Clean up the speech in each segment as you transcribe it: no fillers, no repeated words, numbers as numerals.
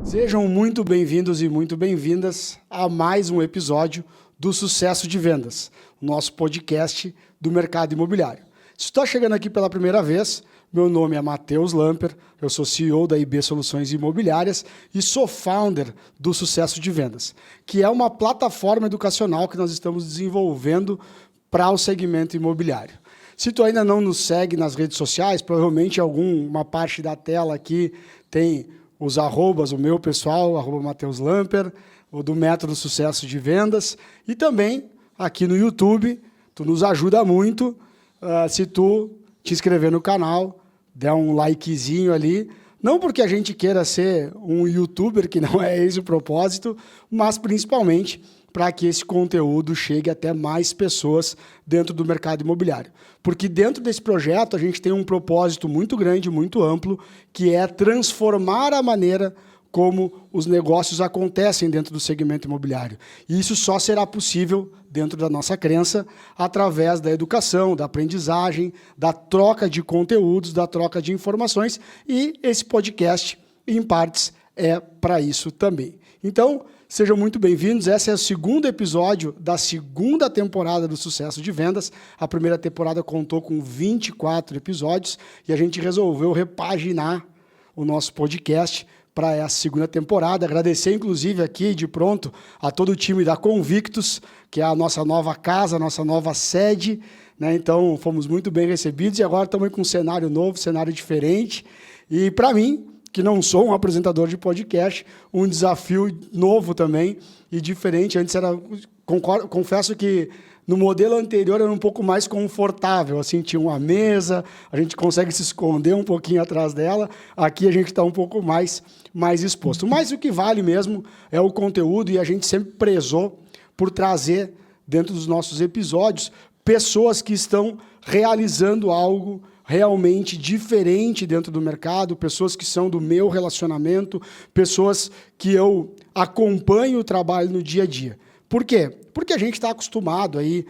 Sejam muito bem-vindos e muito bem-vindas a mais um episódio do Sucesso de Vendas, nosso podcast do mercado imobiliário. Se está chegando aqui pela primeira vez, meu nome é Matheus Lamper, eu sou CEO da IB Soluções Imobiliárias e sou founder do Sucesso de Vendas, que é uma plataforma educacional que nós estamos desenvolvendo para o segmento imobiliário. Se tu ainda não nos segue nas redes sociais, provavelmente alguma parte da tela aqui tem os arrobas, o meu pessoal, @Matheus Lamper, o do Método Sucesso de Vendas, e também aqui no YouTube, tu nos ajuda muito se tu te inscrever no canal, der um likezinho ali, não porque a gente queira ser um youtuber, que não é esse o propósito, mas principalmente para que esse conteúdo chegue até mais pessoas dentro do mercado imobiliário. Porque dentro desse projeto a gente tem um propósito muito grande, muito amplo, que é transformar a maneira como os negócios acontecem dentro do segmento imobiliário. E isso só será possível, dentro da nossa crença, através da educação, da aprendizagem, da troca de conteúdos, da troca de informações, e esse podcast, em partes, é para isso também. Então, sejam muito bem-vindos. Esse é o segundo episódio da segunda temporada do Sucesso de Vendas. A primeira temporada contou com 24 episódios e a gente resolveu repaginar o nosso podcast para essa segunda temporada. Agradecer, inclusive, aqui de pronto a todo o time da Convictus, que é a nossa nova casa, a nossa nova sede, né? Então, fomos muito bem recebidos e agora estamos com um cenário novo, cenário diferente. E, para mim, que não sou um apresentador de podcast, um desafio novo também e diferente. Antes confesso que no modelo anterior era um pouco mais confortável, assim, tinha uma mesa, a gente consegue se esconder um pouquinho atrás dela, aqui a gente está um pouco mais exposto. Mas o que vale mesmo é o conteúdo, e a gente sempre prezou por trazer dentro dos nossos episódios pessoas que estão realizando algo realmente diferente dentro do mercado, pessoas que são do meu relacionamento, pessoas que eu acompanho o trabalho no dia a dia. Por quê? Porque a gente está acostumado aí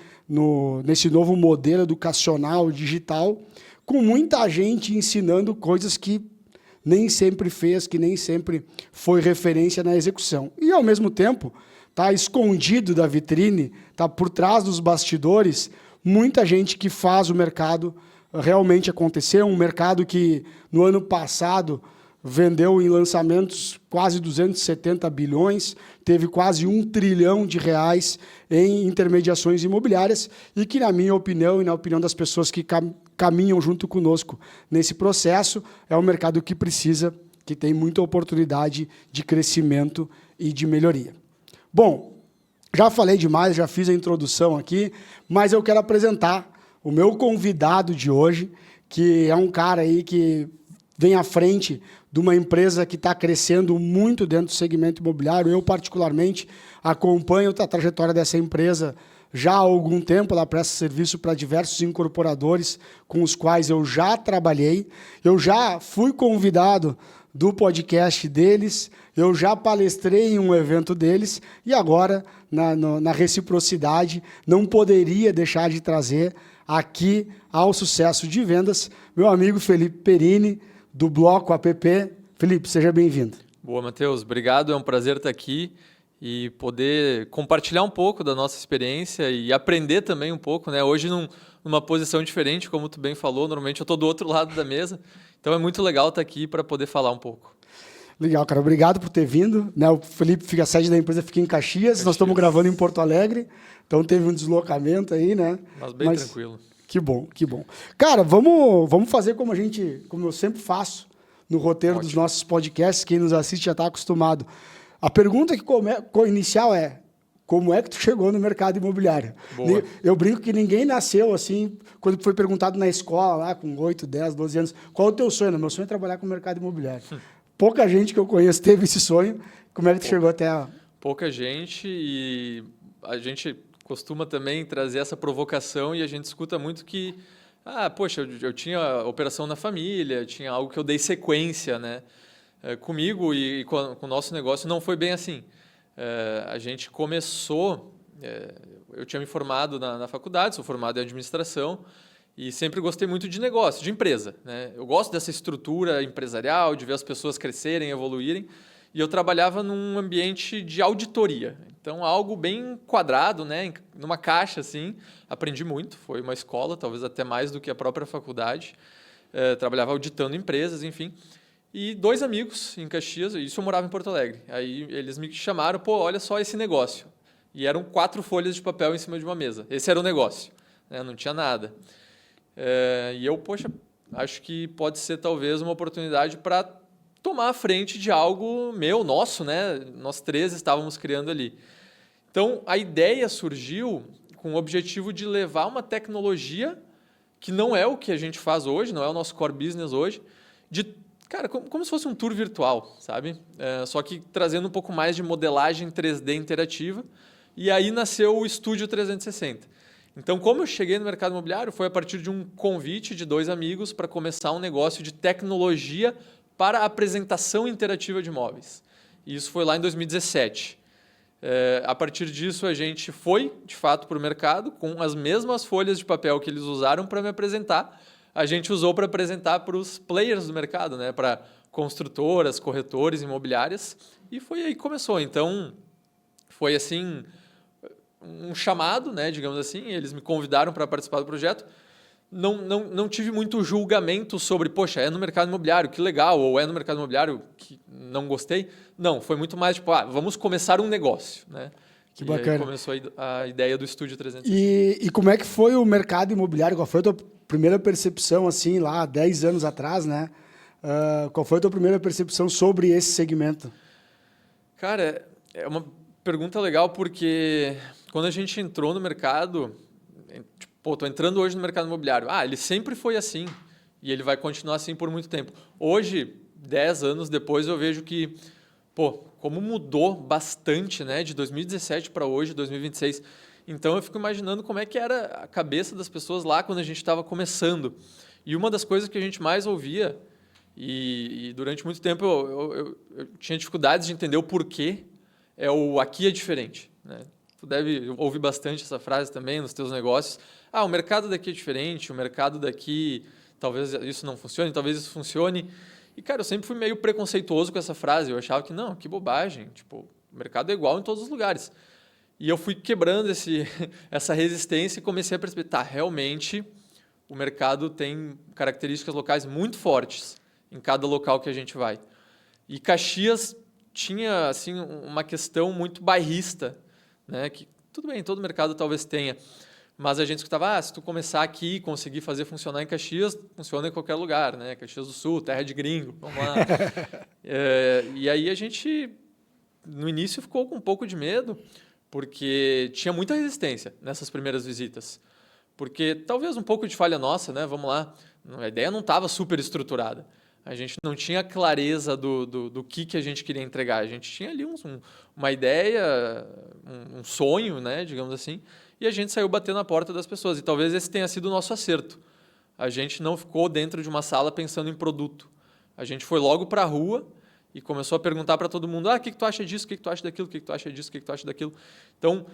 nesse novo modelo educacional digital, com muita gente ensinando coisas que nem sempre fez, que nem sempre foi referência na execução. E, ao mesmo tempo, está escondido da vitrine, está por trás dos bastidores, muita gente que faz o mercado realmente acontecer, um mercado que no ano passado vendeu em lançamentos quase 270 bilhões, teve quase R$ 1 trilhão em intermediações imobiliárias e que, na minha opinião e na opinião das pessoas que caminham junto conosco nesse processo, é um mercado que precisa, que tem muita oportunidade de crescimento e de melhoria. Bom, já falei demais, já fiz a introdução aqui, mas eu quero apresentar o meu convidado de hoje, que é um cara aí que vem à frente de uma empresa que está crescendo muito dentro do segmento imobiliário. Eu, particularmente, acompanho a trajetória dessa empresa já há algum tempo. Ela presta serviço para diversos incorporadores com os quais eu já trabalhei. Eu já fui convidado do podcast deles, eu já palestrei em um evento deles e agora, na reciprocidade, não poderia deixar de trazer aqui ao Sucesso de Vendas meu amigo Felipe Perini, do Bloco APP. Felipe, seja bem-vindo. Boa, Matheus. Obrigado. É um prazer estar aqui e poder compartilhar um pouco da nossa experiência e aprender também um pouco, né? Hoje, numa posição diferente, como tu bem falou, normalmente eu estou do outro lado da mesa, então é muito legal estar aqui para poder falar um pouco. Legal, cara. Obrigado por ter vindo, né? O Felipe, a sede da empresa fica em Caxias, nós estamos gravando em Porto Alegre, então teve um deslocamento aí, né? Mas bem tranquilo. Que bom, que bom. Cara, vamos fazer como eu sempre faço no roteiro dos nossos podcasts. Quem nos assiste já está acostumado. A pergunta inicial é: como é que tu chegou no mercado imobiliário? Boa. Eu brinco que ninguém nasceu assim, quando foi perguntado na escola, lá com 8, 10, 12 anos, qual é o teu sonho? Meu sonho é trabalhar com o mercado imobiliário. Pouca gente que eu conheço teve esse sonho. Como é que tu chegou até a... Pouca gente, e a gente costuma também trazer essa provocação e a gente escuta muito que, poxa, eu tinha operação na família, tinha algo que eu dei sequência, né? Comigo e com o nosso negócio não foi bem assim. A gente começou, eu tinha me formado na faculdade, sou formado em administração, E sempre gostei muito de negócio, de empresa, né? Eu gosto dessa estrutura empresarial, de ver as pessoas crescerem, evoluírem. E eu trabalhava num ambiente de auditoria. Então, algo bem quadrado, né? Numa caixa, assim. Aprendi muito, foi uma escola, talvez até mais do que a própria faculdade. Trabalhava auditando empresas, enfim. E 2 amigos em Caxias, isso eu morava em Porto Alegre. Aí eles me chamaram, pô, olha só esse negócio. E eram 4 folhas de papel em cima de uma mesa. Esse era o negócio, né? Não tinha nada. E eu, poxa, acho que pode ser talvez uma oportunidade para tomar a frente de algo meu, nosso, né? Nós 3 estávamos criando ali. Então, a ideia surgiu com o objetivo de levar uma tecnologia que não é o que a gente faz hoje, não é o nosso core business hoje, cara, como se fosse um tour virtual, sabe? Só que trazendo um pouco mais de modelagem 3D interativa. E aí nasceu o Estúdio 360. Então, como eu cheguei no mercado imobiliário, foi a partir de um convite de 2 amigos para começar um negócio de tecnologia para apresentação interativa de imóveis. E isso foi lá em 2017. A partir disso, a gente foi, de fato, para o mercado com as mesmas folhas de papel que eles usaram para me apresentar. A gente usou para apresentar para os players do mercado, né? Para construtoras, corretores, imobiliárias. E foi aí que começou. Então, foi assim um chamado, né, digamos assim, eles me convidaram para participar do projeto. Não tive muito julgamento sobre, poxa, é no mercado imobiliário, que legal, ou é no mercado imobiliário, que não gostei. Não, foi muito mais tipo, vamos começar um negócio, né? Que bacana. Aí começou a ideia do Estúdio 360. E como é que foi o mercado imobiliário? Qual foi a tua primeira percepção, assim, lá 10 anos atrás, né? Qual foi a tua primeira percepção sobre esse segmento? Cara, é uma pergunta legal porque quando a gente entrou no mercado, tipo, pô, tô entrando hoje no mercado imobiliário. Ele sempre foi assim e ele vai continuar assim por muito tempo. Hoje, 10 anos depois, eu vejo que, pô, como mudou bastante, né, de 2017 para hoje, 2026. Então, eu fico imaginando como é que era a cabeça das pessoas lá quando a gente estava começando. E uma das coisas que a gente mais ouvia, e durante muito tempo eu tinha dificuldades de entender o porquê, é o aqui é diferente, né? Tu deve ouvir bastante essa frase também nos teus negócios. O mercado daqui é diferente, o mercado daqui, talvez isso não funcione, talvez isso funcione. E, cara, eu sempre fui meio preconceituoso com essa frase. Eu achava que, não, que bobagem. Tipo, o mercado é igual em todos os lugares. E eu fui quebrando essa resistência e comecei a perceber, realmente o mercado tem características locais muito fortes em cada local que a gente vai. E Caxias tinha, assim, uma questão muito bairrista, né? Que tudo bem, todo mercado talvez tenha, mas a gente escutava, se tu começar aqui e conseguir fazer funcionar em Caxias, funciona em qualquer lugar, né? Caxias do Sul, terra de gringo, vamos lá. E aí a gente, no início, ficou com um pouco de medo, porque tinha muita resistência nessas primeiras visitas. Porque talvez um pouco de falha nossa, né? Vamos lá, a ideia não estava super estruturada. A gente não tinha clareza do que a gente queria entregar. A gente tinha ali uma ideia, um sonho, né, digamos assim, e a gente saiu batendo na porta das pessoas. E talvez esse tenha sido o nosso acerto. A gente não ficou dentro de uma sala pensando em produto. A gente foi logo para a rua e começou a perguntar para todo mundo, o que tu acha disso, o que tu acha daquilo, o que tu acha disso, o que tu acha daquilo. Então,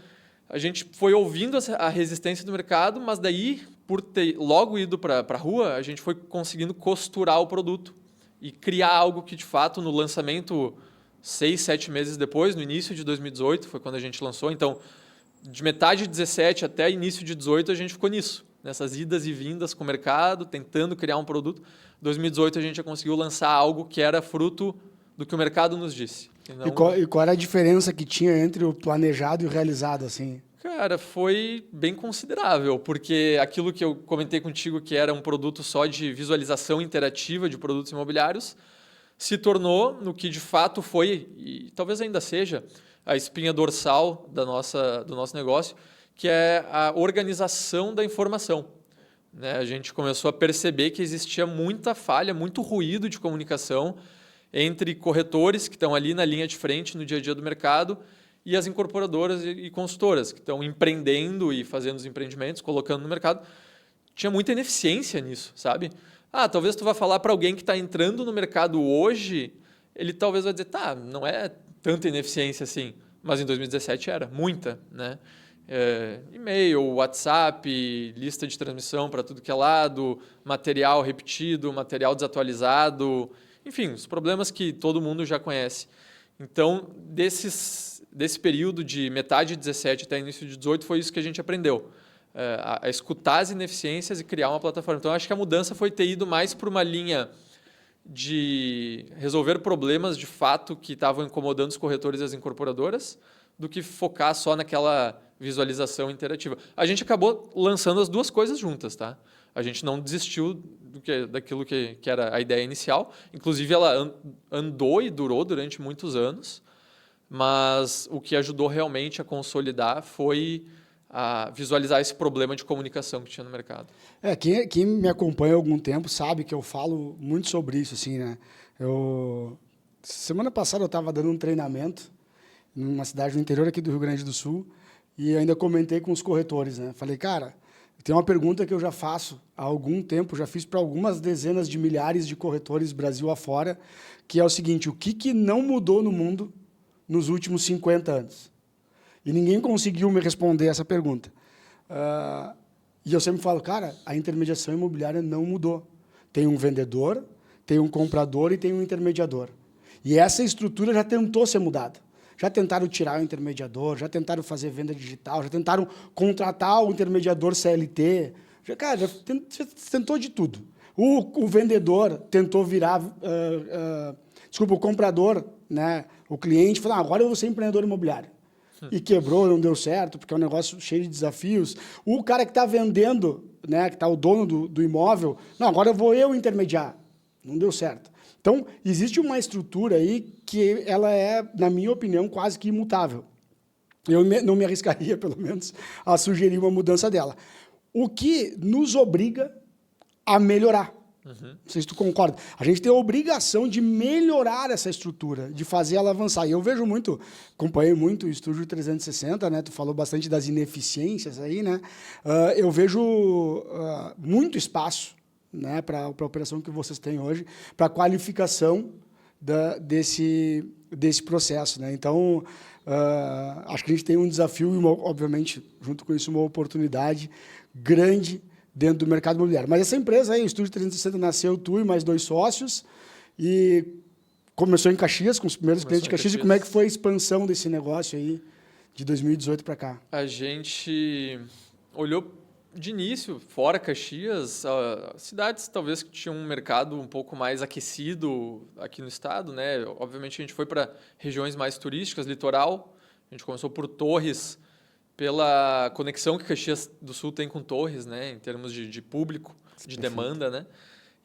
a gente foi ouvindo a resistência do mercado, mas daí, por ter logo ido para a rua, a gente foi conseguindo costurar o produto e criar algo que, de fato, no lançamento, 6, 7 meses depois, no início de 2018, foi quando a gente lançou. Então, de metade de 17 até início de 18, a gente ficou nisso, nessas idas e vindas com o mercado, tentando criar um produto. Em 2018, a gente já conseguiu lançar algo que era fruto do que o mercado nos disse. E qual era a diferença que tinha entre o planejado e o realizado, assim? Cara, foi bem considerável, porque aquilo que eu comentei contigo, que era um produto só de visualização interativa de produtos imobiliários, se tornou no que de fato foi, e talvez ainda seja, a espinha dorsal do nosso negócio, que é a organização da informação. Né? A gente começou a perceber que existia muita falha, muito ruído de comunicação entre corretores que estão ali na linha de frente no dia a dia do mercado e as incorporadoras e consultoras que estão empreendendo e fazendo os empreendimentos, colocando no mercado. Tinha muita ineficiência nisso, sabe? Talvez tu vá falar para alguém que está entrando no mercado hoje, ele talvez vai dizer, não é tanta ineficiência assim, mas em 2017 era, muita, né? E-mail, WhatsApp, lista de transmissão para tudo que é lado, material repetido, material desatualizado, enfim, os problemas que todo mundo já conhece. Então, desse período de metade de 17 até início de 18, foi isso que a gente aprendeu. A escutar as ineficiências e criar uma plataforma. Então, acho que a mudança foi ter ido mais para uma linha de resolver problemas de fato que estavam incomodando os corretores e as incorporadoras, do que focar só naquela visualização interativa. A gente acabou lançando as duas coisas juntas, tá? A gente não desistiu daquilo que era a ideia inicial. Inclusive, ela andou e durou durante muitos anos, mas o que ajudou realmente a consolidar foi a visualizar esse problema de comunicação que tinha no mercado. Quem me acompanha há algum tempo sabe que eu falo muito sobre isso, assim, né? Semana passada eu estava dando um treinamento numa cidade do interior aqui do Rio Grande do Sul e ainda comentei com os corretores, né? Falei, cara, tem uma pergunta que eu já faço há algum tempo, já fiz para algumas dezenas de milhares de corretores Brasil afora, que é o seguinte: o que não mudou no mundo nos últimos 50 anos? E ninguém conseguiu me responder essa pergunta. E eu sempre falo, cara, a intermediação imobiliária não mudou. Tem um vendedor, tem um comprador e tem um intermediador. E essa estrutura já tentou ser mudada. Já tentaram tirar o intermediador, já tentaram fazer venda digital, já tentaram contratar o intermediador CLT. Já tentou de tudo. O vendedor tentou virar... o comprador, né, o cliente, falou, agora eu vou ser empreendedor imobiliário. E quebrou, não deu certo, porque é um negócio cheio de desafios. O cara que está vendendo, né, que está o dono do imóvel, não, agora eu vou intermediar. Não deu certo. Então, existe uma estrutura aí que ela é, na minha opinião, quase que imutável. Eu não me arriscaria, pelo menos, a sugerir uma mudança dela. O que nos obriga a melhorar. Não sei se tu concorda. A gente tem a obrigação de melhorar essa estrutura, de fazer ela avançar. E eu vejo muito, acompanhei muito o Estúdio 360, né? Tu falou bastante das ineficiências aí, né? Eu vejo muito espaço, né, para a operação que vocês têm hoje, para a qualificação desse processo, né? Então, acho que a gente tem um desafio e, obviamente, junto com isso, uma oportunidade grande dentro do mercado imobiliário. Mas essa empresa aí, o Estúdio 360, nasceu tu e mais 2 sócios e começou em Caxias, com os primeiros clientes de Caxias. E como é que foi a expansão desse negócio aí de 2018 para cá? A gente olhou de início, fora Caxias, cidades talvez que tinham um mercado um pouco mais aquecido aqui no estado, né? Obviamente a gente foi para regiões mais turísticas, litoral. A gente começou por Torres, pela conexão que Caxias do Sul tem com Torres, né, em termos de público, de demanda, né?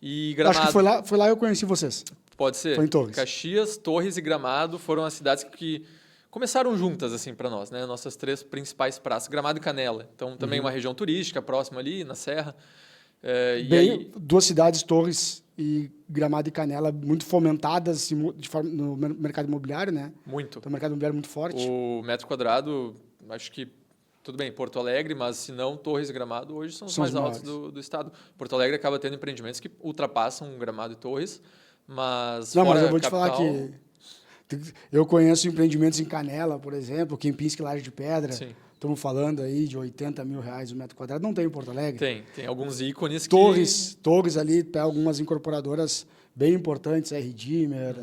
E Gramado. Acho que foi lá eu conheci vocês. Pode ser. Foi em Torres. Caxias, Torres e Gramado foram as cidades que começaram juntas assim para nós, né? Nossas 3 principais praças, Gramado e Canela. Então também uma região turística próxima ali na serra. Bem, 2 cidades, Torres e Gramado e Canela, muito fomentadas no mercado imobiliário, né? Muito. Então, o mercado imobiliário muito forte. O metro quadrado, acho que tudo bem, Porto Alegre, mas se não, Torres e Gramado hoje são os mais altos do estado. Porto Alegre acaba tendo empreendimentos que ultrapassam Gramado e Torres, mas não, mas eu vou te falar que eu conheço empreendimentos em Canela, por exemplo, Kempinski, Laje de Pedra. Sim. Estamos falando aí de R$80 mil o metro quadrado. Não tem em Porto Alegre? Tem alguns ícones Torres ali, tem algumas incorporadoras bem importantes, R-Dimmer,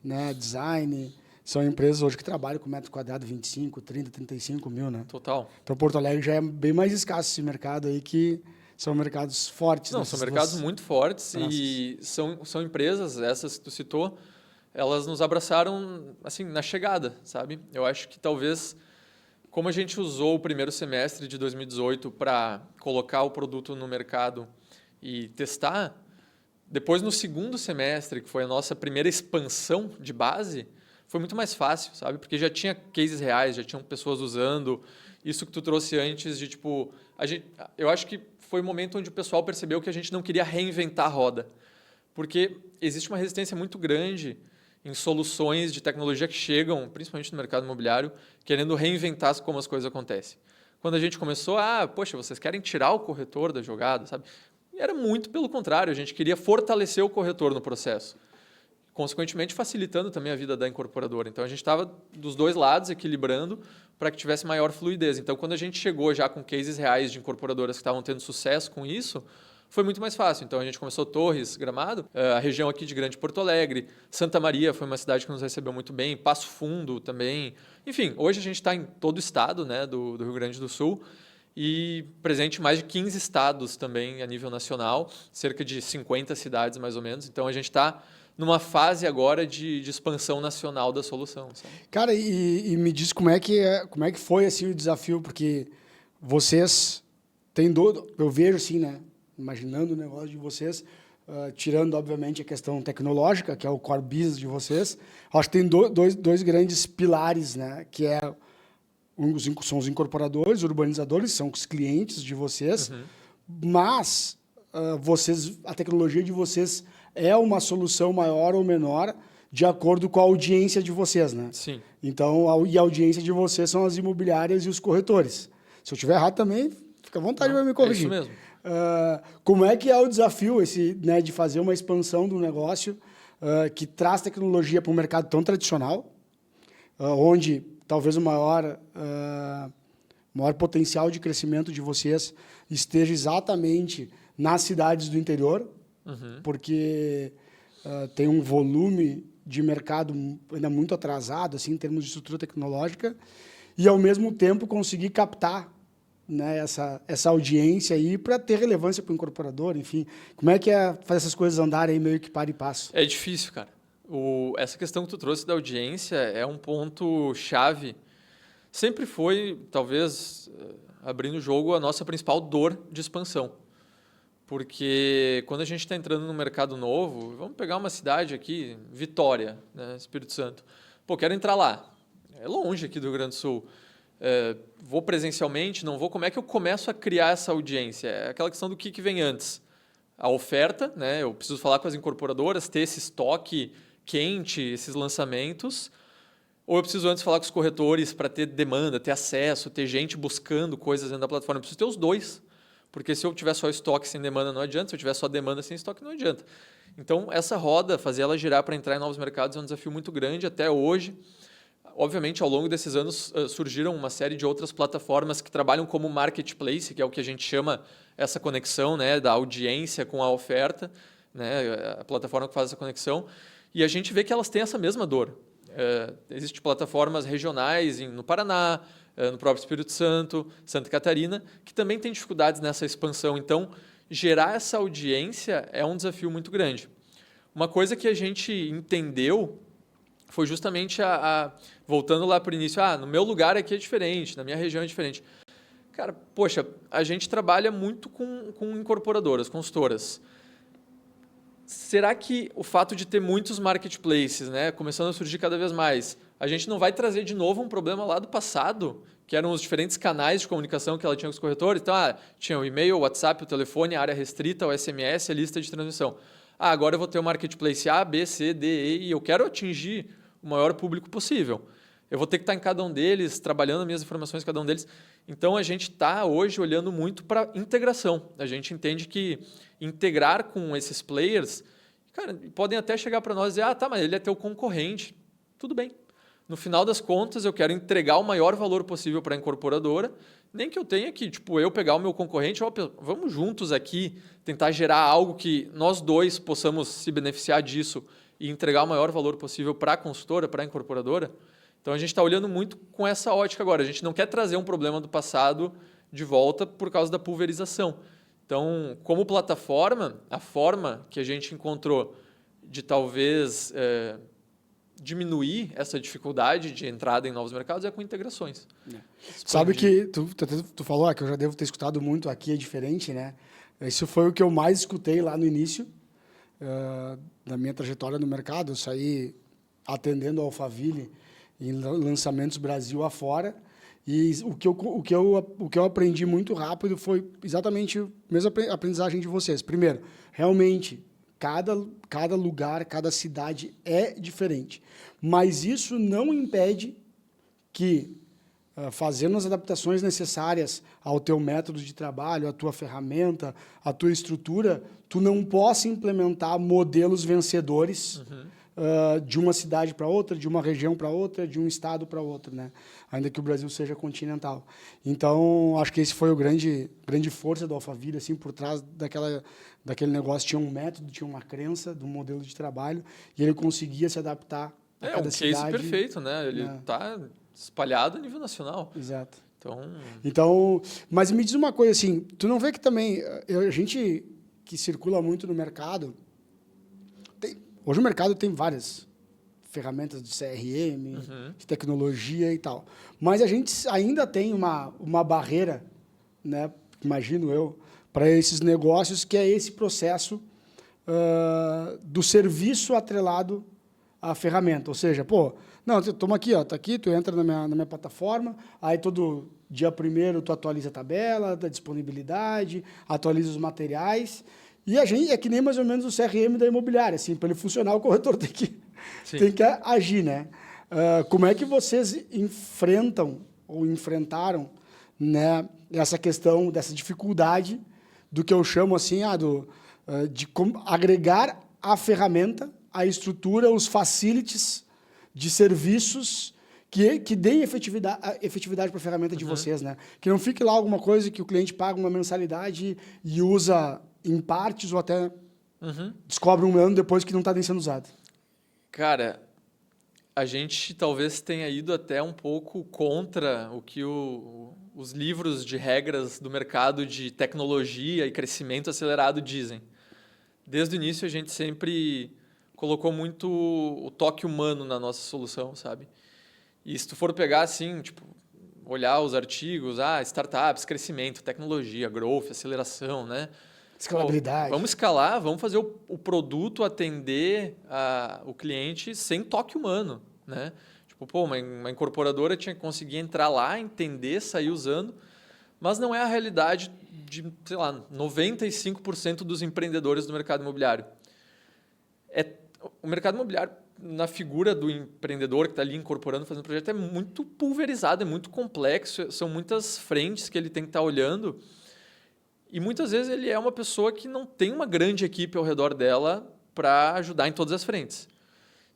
né, Design. São empresas hoje que trabalham com metro quadrado 25, 30, 35 mil, né? Total. Então, Porto Alegre já é bem mais escasso esse mercado aí, que são mercados fortes. Não, são mercados muito fortes e são empresas, essas que tu citou, elas nos abraçaram assim na chegada, sabe? Eu acho que talvez, como a gente usou o primeiro semestre de 2018 para colocar o produto no mercado e testar, depois no segundo semestre, que foi a nossa primeira expansão de base, foi muito mais fácil, sabe? Porque já tinha cases reais, já tinham pessoas usando. Isso que tu trouxe antes de, tipo... eu acho que foi o momento onde o pessoal percebeu que a gente não queria reinventar a roda. Porque existe uma resistência muito grande em soluções de tecnologia que chegam, principalmente no mercado imobiliário, querendo reinventar como as coisas acontecem. Quando a gente começou, poxa, vocês querem tirar o corretor da jogada, sabe? E era muito pelo contrário, a gente queria fortalecer o corretor no processo. consequentemente facilitando também a vida da incorporadora. Então, a gente estava dos dois lados equilibrando para que tivesse maior fluidez. Então, quando a gente chegou já com cases reais de incorporadoras que estavam tendo sucesso com isso, foi muito mais fácil. Então, a gente começou Torres, Gramado, a região aqui de Grande Porto Alegre, Santa Maria foi uma cidade que nos recebeu muito bem, Passo Fundo também. Enfim, hoje a gente está em todo o estado, né, do Rio Grande do Sul e presente em mais de 15 estados também a nível nacional, cerca de 50 cidades mais ou menos. Então, a gente está numa fase agora de expansão nacional da solução. Sabe? Cara, e me diz como é que foi assim, o desafio, porque vocês têm eu vejo assim, né? Imaginando o negócio de vocês, tirando, obviamente, a questão tecnológica, que é o core business de vocês, acho que tem dois grandes pilares, né? Que são os incorporadores, urbanizadores, são os clientes de vocês, mas a tecnologia de vocês é uma solução maior ou menor de acordo com a audiência de vocês, né? Sim. Então, a audiência de vocês são as imobiliárias e os corretores. Se eu estiver errado também, fica à vontade para me corrigir. É isso mesmo. Como é que é o desafio né, de fazer uma expansão do negócio que traz tecnologia para um mercado tão tradicional, onde talvez o maior potencial de crescimento de vocês esteja exatamente nas cidades do interior, porque tem um volume de mercado ainda muito atrasado assim, em termos de estrutura tecnológica, e, ao mesmo tempo, conseguir captar, né, essa audiência aí para ter relevância para o incorporador, enfim. Como é que é fazer essas coisas andarem meio que para e passo? É difícil, cara. Essa questão que tu trouxe da audiência é um ponto chave. Sempre foi, talvez, abrindo o jogo, a nossa principal dor de expansão. Porque quando a gente está entrando num mercado novo, vamos pegar uma cidade aqui, Vitória, né, Espírito Santo. Pô, quero entrar lá. É longe aqui do Rio Grande do Sul. Vou presencialmente, não vou, como é que eu começo a criar essa audiência? É aquela questão do que vem antes. A oferta, né? Eu preciso falar com as incorporadoras, ter esse estoque quente, esses lançamentos, ou eu preciso antes falar com os corretores para ter demanda, ter acesso, ter gente buscando coisas dentro da plataforma. Eu preciso ter os dois, porque se eu tiver só estoque sem demanda não adianta, se eu tiver só demanda sem estoque não adianta. Então, essa roda, fazer ela girar para entrar em novos mercados é um desafio muito grande até hoje. Obviamente, ao longo desses anos, surgiram uma série de outras plataformas que trabalham como marketplace, que é o que a gente chama essa conexão, né, da audiência com a oferta, né, a plataforma que faz essa conexão, e a gente vê que elas têm essa mesma dor. Existem plataformas regionais no Paraná, no próprio Espírito Santo, Santa Catarina, que também têm dificuldades nessa expansão. Então, gerar essa audiência é um desafio muito grande. Uma coisa que a gente entendeu foi justamente voltando lá para o início, no meu lugar aqui é diferente, na minha região é diferente. Cara, poxa, a gente trabalha muito com incorporadoras, consultoras. Será que o fato de ter muitos marketplaces, né, começando a surgir cada vez mais, a gente não vai trazer de novo um problema lá do passado, que eram os diferentes canais de comunicação que ela tinha com os corretores? Então, tinha o e-mail, o WhatsApp, o telefone, a área restrita, o SMS, a lista de transmissão. Agora eu vou ter o marketplace A, B, C, D, E e eu quero atingir o maior público possível. Eu vou ter que estar em cada um deles, trabalhando as minhas informações em cada um deles. Então, a gente está hoje olhando muito para integração. A gente entende que integrar com esses players, cara, podem até chegar para nós e dizer, mas ele é teu concorrente. Tudo bem. No final das contas, eu quero entregar o maior valor possível para a incorporadora, nem que eu tenha que, eu pegar o meu concorrente, vamos juntos aqui tentar gerar algo que nós dois possamos se beneficiar disso e entregar o maior valor possível para a consultora, para a incorporadora. Então, a gente está olhando muito com essa ótica agora. A gente não quer trazer um problema do passado de volta por causa da pulverização. Então, como plataforma, a forma que a gente encontrou de talvez diminuir essa dificuldade de entrada em novos mercados é com integrações. Sabe que tu falou que eu já devo ter escutado muito aqui, é diferente, né? Isso foi o que eu mais escutei lá no início da minha trajetória no mercado. Eu saí atendendo a Alphaville em lançamentos Brasil afora. E o que eu aprendi muito rápido foi exatamente a mesma aprendizagem de vocês. Primeiro, realmente, cada lugar, cada cidade é diferente. Mas isso não impede que, fazendo as adaptações necessárias ao teu método de trabalho, à tua ferramenta, à tua estrutura, tu não possa implementar modelos vencedores de uma cidade para outra, de uma região para outra, de um estado para outro, né? Ainda que o Brasil seja continental. Então, acho que esse foi o grande força do Alphaville, assim, por trás daquele negócio. Tinha um método, tinha uma crença do modelo de trabalho, e ele conseguia se adaptar a cada cidade. É um case perfeito, né? Ele está espalhado a nível nacional. Exato. Então, mas me diz uma coisa assim, tu não vê que também, a gente que circula muito no mercado, hoje o mercado tem várias ferramentas de CRM, de tecnologia e tal, mas a gente ainda tem uma barreira, né, imagino eu, para esses negócios, que é esse processo do serviço atrelado à ferramenta. Ou seja, não, toma aqui, tá aqui, tu entra na minha plataforma, aí todo dia primeiro tu atualiza a tabela da disponibilidade, atualiza os materiais, e a gente é que nem mais ou menos o CRM da imobiliária, assim, para ele funcionar, o corretor tem que agir, né? Como é que vocês enfrentam ou enfrentaram, né, essa questão dessa dificuldade do que eu chamo assim, de agregar a ferramenta, a estrutura, os facilities de serviços que deem efetividade para a ferramenta de vocês, né? Que não fique lá alguma coisa que o cliente paga uma mensalidade e usa em partes ou até descobre um ano depois que não está nem sendo usado. Cara, a gente talvez tenha ido até um pouco contra o que os livros de regras do mercado de tecnologia e crescimento acelerado dizem. Desde o início, a gente sempre colocou muito o toque humano na nossa solução, sabe? E se tu for pegar assim, tipo, olhar os artigos, startups, crescimento, tecnologia, growth, aceleração, né? Escalabilidade. Vamos escalar, vamos fazer o produto atender o cliente sem toque humano, né? Tipo, uma incorporadora tinha que conseguir entrar lá, entender, sair usando, mas não é a realidade de, sei lá, 95% dos empreendedores do mercado imobiliário. O mercado imobiliário, na figura do empreendedor que está ali incorporando, fazendo projeto, é muito pulverizado, é muito complexo, são muitas frentes que ele tem que estar olhando. E muitas vezes ele é uma pessoa que não tem uma grande equipe ao redor dela para ajudar em todas as frentes.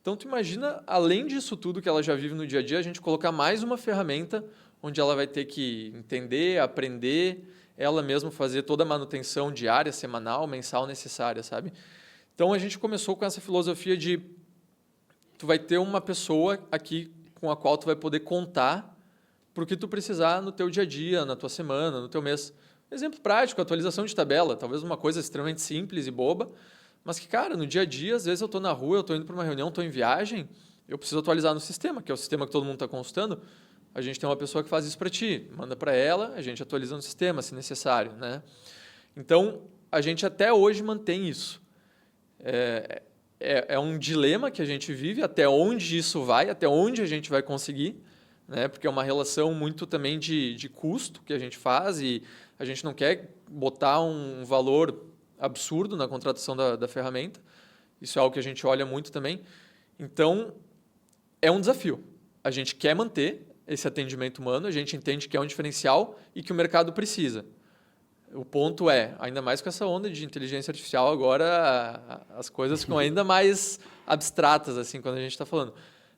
Então, tu imagina, além disso tudo que ela já vive no dia a dia, a gente colocar mais uma ferramenta onde ela vai ter que entender, aprender, ela mesma fazer toda a manutenção diária, semanal, mensal necessária, sabe? Então, a gente começou com essa filosofia de tu vai ter uma pessoa aqui com a qual tu vai poder contar para o que tu precisar no teu dia a dia, na tua semana, no teu mês. Exemplo prático, atualização de tabela, talvez uma coisa extremamente simples e boba, mas que, cara, no dia a dia, às vezes eu estou na rua, eu estou indo para uma reunião, estou em viagem, eu preciso atualizar no sistema, que é o sistema que todo mundo está consultando. A gente tem uma pessoa que faz isso para ti, manda para ela, a gente atualiza no sistema, se necessário, né? Então, a gente até hoje mantém isso. É um dilema que a gente vive, até onde isso vai, até onde a gente vai conseguir, né? Porque é uma relação muito também de custo que a gente faz e a gente não quer botar um valor absurdo na contratação da ferramenta. Isso é algo que a gente olha muito também. Então, é um desafio. A gente quer manter esse atendimento humano, a gente entende que é um diferencial e que o mercado precisa. O ponto ainda mais com essa onda de inteligência artificial, agora as coisas ficam ainda mais abstratas, assim, quando a gente está falando.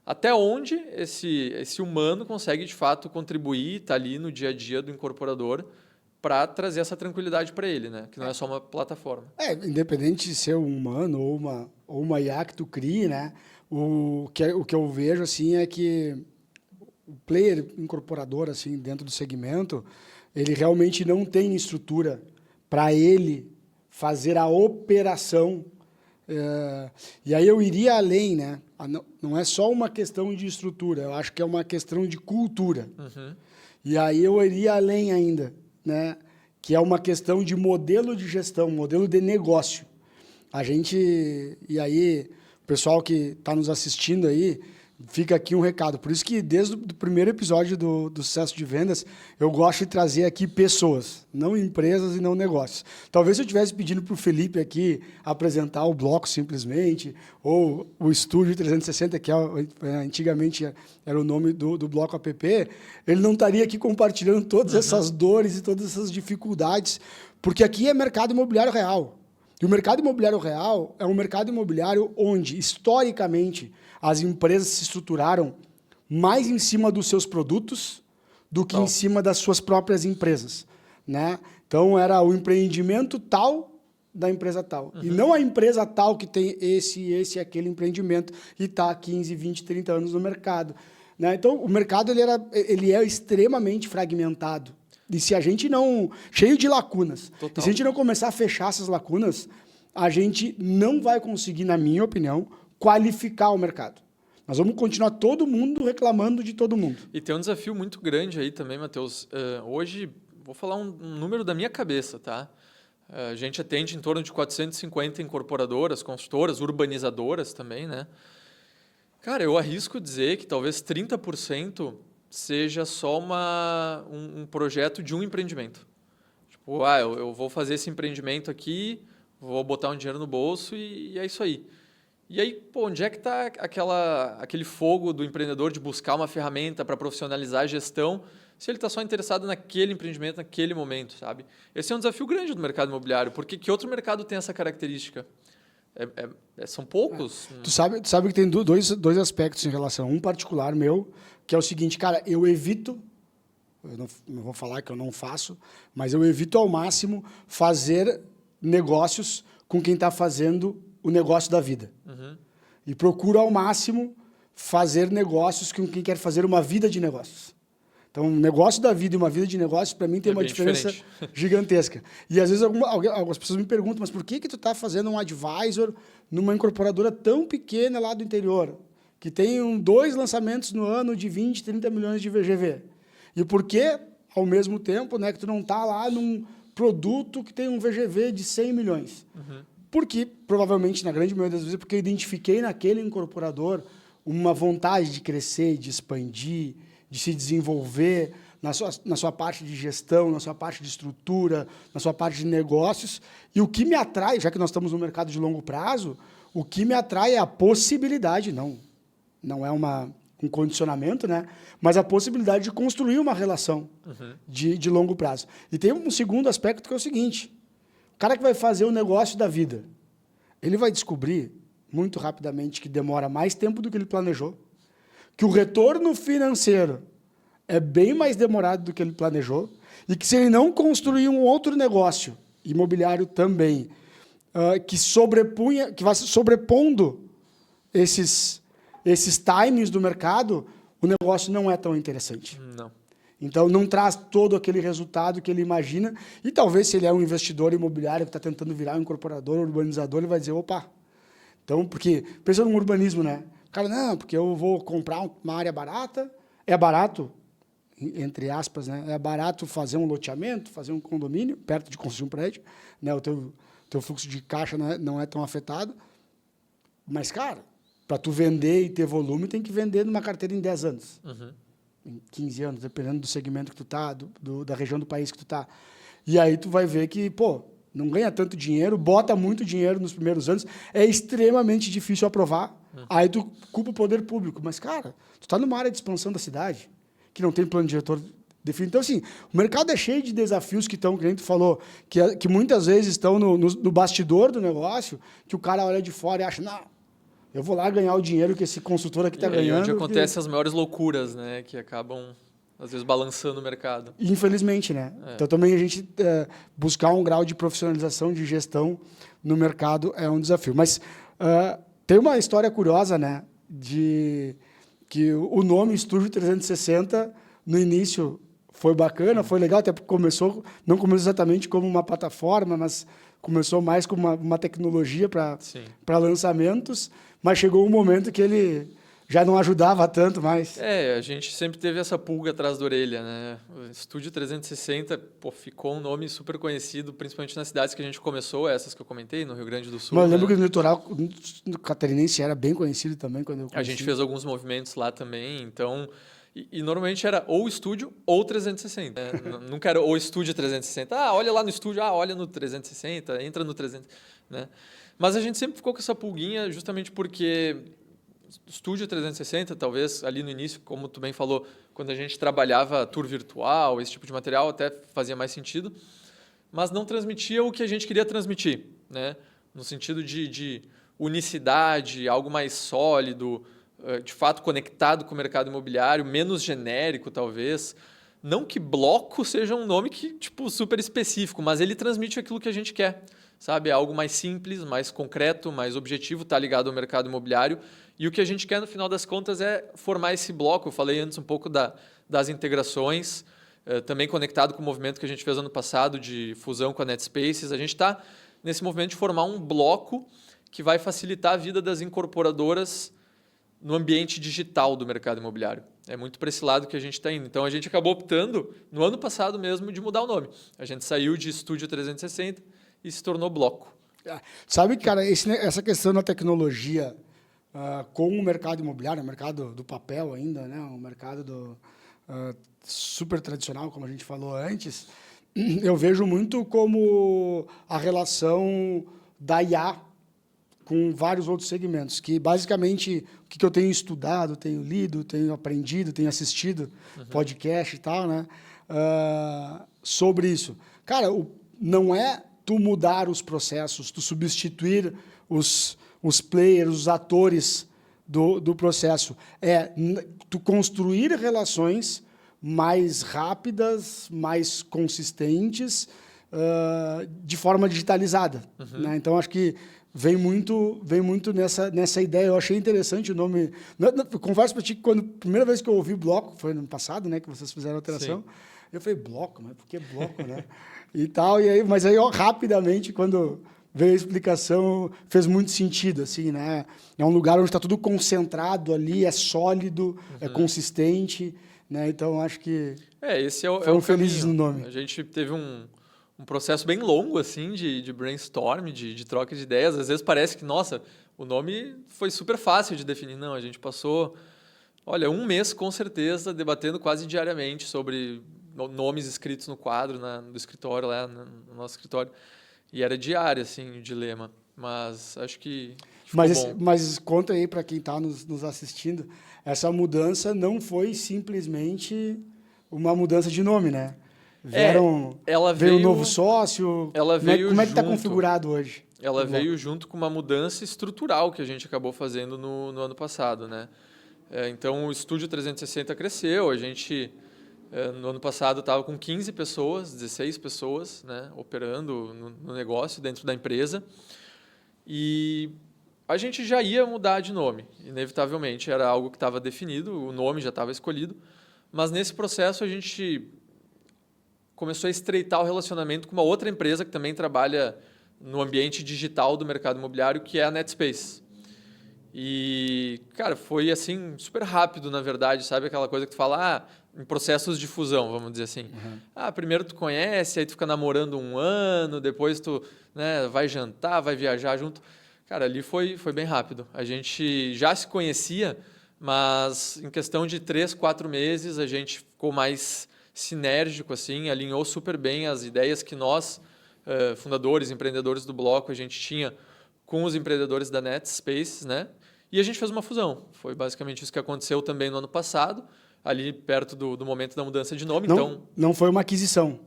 Até onde esse humano consegue, de fato, contribuir, estar ali no dia a dia do incorporador para trazer essa tranquilidade para ele, né? Que não é só uma plataforma. Independente de ser um humano ou uma IA que tu crie, né? O que eu vejo assim é que o player incorporador assim dentro do segmento, ele realmente não tem estrutura para ele fazer a operação. E aí eu iria além, né? Não é só uma questão de estrutura, eu acho que é uma questão de cultura. E aí eu iria além ainda, né? Que é uma questão de modelo de gestão, modelo de negócio. E aí, o pessoal que está nos assistindo aí, fica aqui um recado. Por isso que desde o primeiro episódio do Sucesso de Vendas, eu gosto de trazer aqui pessoas, não empresas e não negócios. Talvez se eu estivesse pedindo para o Felipe aqui apresentar o bloco simplesmente, ou o Estúdio 360, que antigamente era o nome do bloco app, ele não estaria aqui compartilhando todas essas dores e todas essas dificuldades, porque aqui é mercado imobiliário real. E o mercado imobiliário real é um mercado imobiliário onde, historicamente, as empresas se estruturaram mais em cima dos seus produtos do que em cima das suas próprias empresas, né? Então, era o empreendimento tal da empresa tal. E não a empresa tal que tem esse e aquele empreendimento e está há 15, 20, 30 anos no mercado, né? Então, o mercado ele é extremamente fragmentado. E se a gente não... Cheio de lacunas. Total. E se a gente não começar a fechar essas lacunas, a gente não vai conseguir, na minha opinião, qualificar o mercado. Nós vamos continuar todo mundo reclamando de todo mundo. E tem um desafio muito grande aí também, Matheus. Hoje, vou falar um número da minha cabeça, tá? A gente atende em torno de 450 incorporadoras, consultoras, urbanizadoras também, né? Cara, eu arrisco dizer que talvez 30% seja só um projeto de um empreendimento. Tipo, eu vou fazer esse empreendimento aqui, vou botar um dinheiro no bolso e é isso aí. E aí, pô, onde é que está aquele fogo do empreendedor de buscar uma ferramenta para profissionalizar a gestão, se ele está só interessado naquele empreendimento, naquele momento, sabe? Esse é um desafio grande do mercado imobiliário, porque que outro mercado tem essa característica? São poucos. Tu sabe que tem dois aspectos em relação. Um particular meu, que é o seguinte, cara, eu não vou falar que eu não faço, mas eu evito ao máximo fazer negócios com quem está fazendo o negócio da vida. E procuro ao máximo fazer negócios com quem quer fazer uma vida de negócios. Então, um negócio da vida e uma vida de negócios, para mim, tem uma diferença gigantesca. E, às vezes, algumas pessoas me perguntam, mas por que tu está fazendo um advisor numa incorporadora tão pequena lá do interior, que tem 2 lançamentos no ano de 20, 30 milhões de VGV? E por que, ao mesmo tempo, né, que tu não está lá num produto que tem um VGV de 100 milhões? Porque, provavelmente, na grande maioria das vezes, porque eu identifiquei naquele incorporador uma vontade de crescer, de expandir, de se desenvolver na sua parte de gestão, na sua parte de estrutura, na sua parte de negócios. E o que me atrai, já que nós estamos no mercado de longo prazo, o que me atrai é a possibilidade, não é um condicionamento, né? Mas a possibilidade de construir uma relação de longo prazo. E tem um segundo aspecto que é o seguinte: o cara que vai fazer o negócio da vida, ele vai descobrir muito rapidamente que demora mais tempo do que ele planejou, que o retorno financeiro é bem mais demorado do que ele planejou e que se ele não construir um outro negócio imobiliário também, que vai se sobrepondo esses timings do mercado, o negócio não é tão interessante. Não. Então, não traz todo aquele resultado que ele imagina. E talvez, se ele é um investidor imobiliário que está tentando virar um incorporador, um urbanizador, ele vai dizer, opa. Então, porque, pensa no urbanismo, né? Cara, não, porque eu vou comprar uma área barata. É barato, entre aspas, né? É barato fazer um loteamento, fazer um condomínio, perto de construir um prédio. Né? O teu fluxo de caixa não é tão afetado. Mas, cara, para tu vender e ter volume, tem que vender numa carteira em 10 anos. Em 15 anos, dependendo do segmento que tu tá, da região do país que tu tá. E aí tu vai ver que, pô, não ganha tanto dinheiro, bota muito dinheiro nos primeiros anos, é extremamente difícil aprovar. Aí tu culpa o poder público. Mas, cara, tu tá numa área de expansão da cidade, que não tem plano diretor definido. Então, assim, o mercado é cheio de desafios que estão, que a gente falou, que muitas vezes estão no bastidor do negócio, que o cara olha de fora e acha, não, eu vou lá ganhar o dinheiro que esse consultor aqui está ganhando. Onde acontecem as maiores loucuras, né? Que acabam, às vezes, balançando o mercado. Infelizmente, né? Então, também a gente buscar um grau de profissionalização, de gestão no mercado é um desafio. Mas tem uma história curiosa, né? De que o nome Estúdio 360, no início, foi bacana, foi legal, até porque não começou exatamente como uma plataforma, mas começou mais como uma tecnologia para lançamentos, mas chegou um momento que ele já não ajudava tanto mais. A gente sempre teve essa pulga atrás da orelha, né? O Estúdio 360, ficou um nome super conhecido, principalmente nas cidades que a gente começou, essas que eu comentei, no Rio Grande do Sul. Mas eu lembro que no litoral catarinense era bem conhecido também. Quando eu a gente fez alguns movimentos lá também, então... E normalmente era ou Estúdio ou 360. Nunca era ou Estúdio 360. Olha lá no Estúdio, olha no 360, entra no 300. Né? Mas a gente sempre ficou com essa pulguinha justamente porque Estúdio 360, talvez ali no início, como tu bem falou, quando a gente trabalhava tour virtual, esse tipo de material até fazia mais sentido, mas não transmitia o que a gente queria transmitir. Né? no sentido de unicidade, algo mais sólido, de fato conectado com o mercado imobiliário, menos genérico, talvez. Não que bloco seja um nome que, tipo, super específico, mas ele transmite aquilo que a gente quer, sabe? É algo mais simples, mais concreto, mais objetivo, está ligado ao mercado imobiliário. E o que a gente quer, no final das contas, é formar esse bloco. Eu falei antes um pouco das integrações, também conectado com o movimento que a gente fez ano passado de fusão com a NetSpaces. A gente está nesse movimento de formar um bloco que vai facilitar a vida das incorporadoras no ambiente digital do mercado imobiliário. É muito para esse lado que a gente está indo. Então, a gente acabou optando, no ano passado mesmo, de mudar o nome. A gente saiu de Estúdio 360 e se tornou Bloco. Sabe, cara, essa questão da tecnologia com o mercado imobiliário, o mercado do papel ainda, né, o mercado super tradicional, como a gente falou antes, eu vejo muito como a relação da IA com vários outros segmentos, que basicamente o que eu tenho estudado, tenho lido, tenho aprendido, tenho assistido podcast e tal, né, sobre isso. Cara, não é tu mudar os processos, tu substituir os players, os atores do processo. É tu construir relações mais rápidas, mais consistentes, de forma digitalizada. Né? Então, acho que vem muito nessa ideia. Eu achei interessante o nome. Eu confesso para ti que a primeira vez que eu ouvi Bloco, foi no ano passado, né, que vocês fizeram a alteração, sim, eu falei, Bloco, mas por que Bloco, né? E tal, mas aí, rapidamente, quando veio a explicação, fez muito sentido, assim, né? É um lugar onde está tudo concentrado ali, é sólido, é consistente, né? Então, acho que esse é foram o felizes caminho. no nome. A gente teve um processo bem longo, assim, de brainstorm, de troca de ideias. Às vezes parece que, nossa, o nome foi super fácil de definir. Não, a gente passou, olha, um mês, com certeza, debatendo quase diariamente sobre nomes escritos no quadro do escritório, lá no nosso escritório. E era diário, assim, o dilema. Mas acho que ficou bom. Mas conta aí para quem está nos assistindo, essa mudança não foi simplesmente uma mudança de nome, né? Veio um novo sócio. Ela veio como é que está configurado hoje? Ela veio junto com uma mudança estrutural que a gente acabou fazendo no ano passado, né? Então, o Estúdio 360 cresceu. A gente, no ano passado, estava com 15 pessoas, 16 pessoas, né, operando no negócio, dentro da empresa. E a gente já ia mudar de nome, inevitavelmente. Era algo que estava definido, o nome já estava escolhido. Mas, nesse processo, a gente começou a estreitar o relacionamento com uma outra empresa que também trabalha no ambiente digital do mercado imobiliário, que é a NetSpace. E, cara, foi assim, super rápido, na verdade, sabe? Aquela coisa que tu fala, em processos de fusão, vamos dizer assim. Primeiro tu conhece, aí tu fica namorando um ano, depois tu, né, vai jantar, vai viajar junto. Cara, ali foi bem rápido. A gente já se conhecia, mas em questão de 3, 4 meses a gente ficou mais sinérgico, assim, alinhou super bem as ideias que nós, fundadores, empreendedores do Bloco, a gente tinha com os empreendedores da NetSpace, né? E a gente fez uma fusão. Foi basicamente isso que aconteceu também no ano passado, ali perto do momento da mudança de nome. Não foi uma aquisição.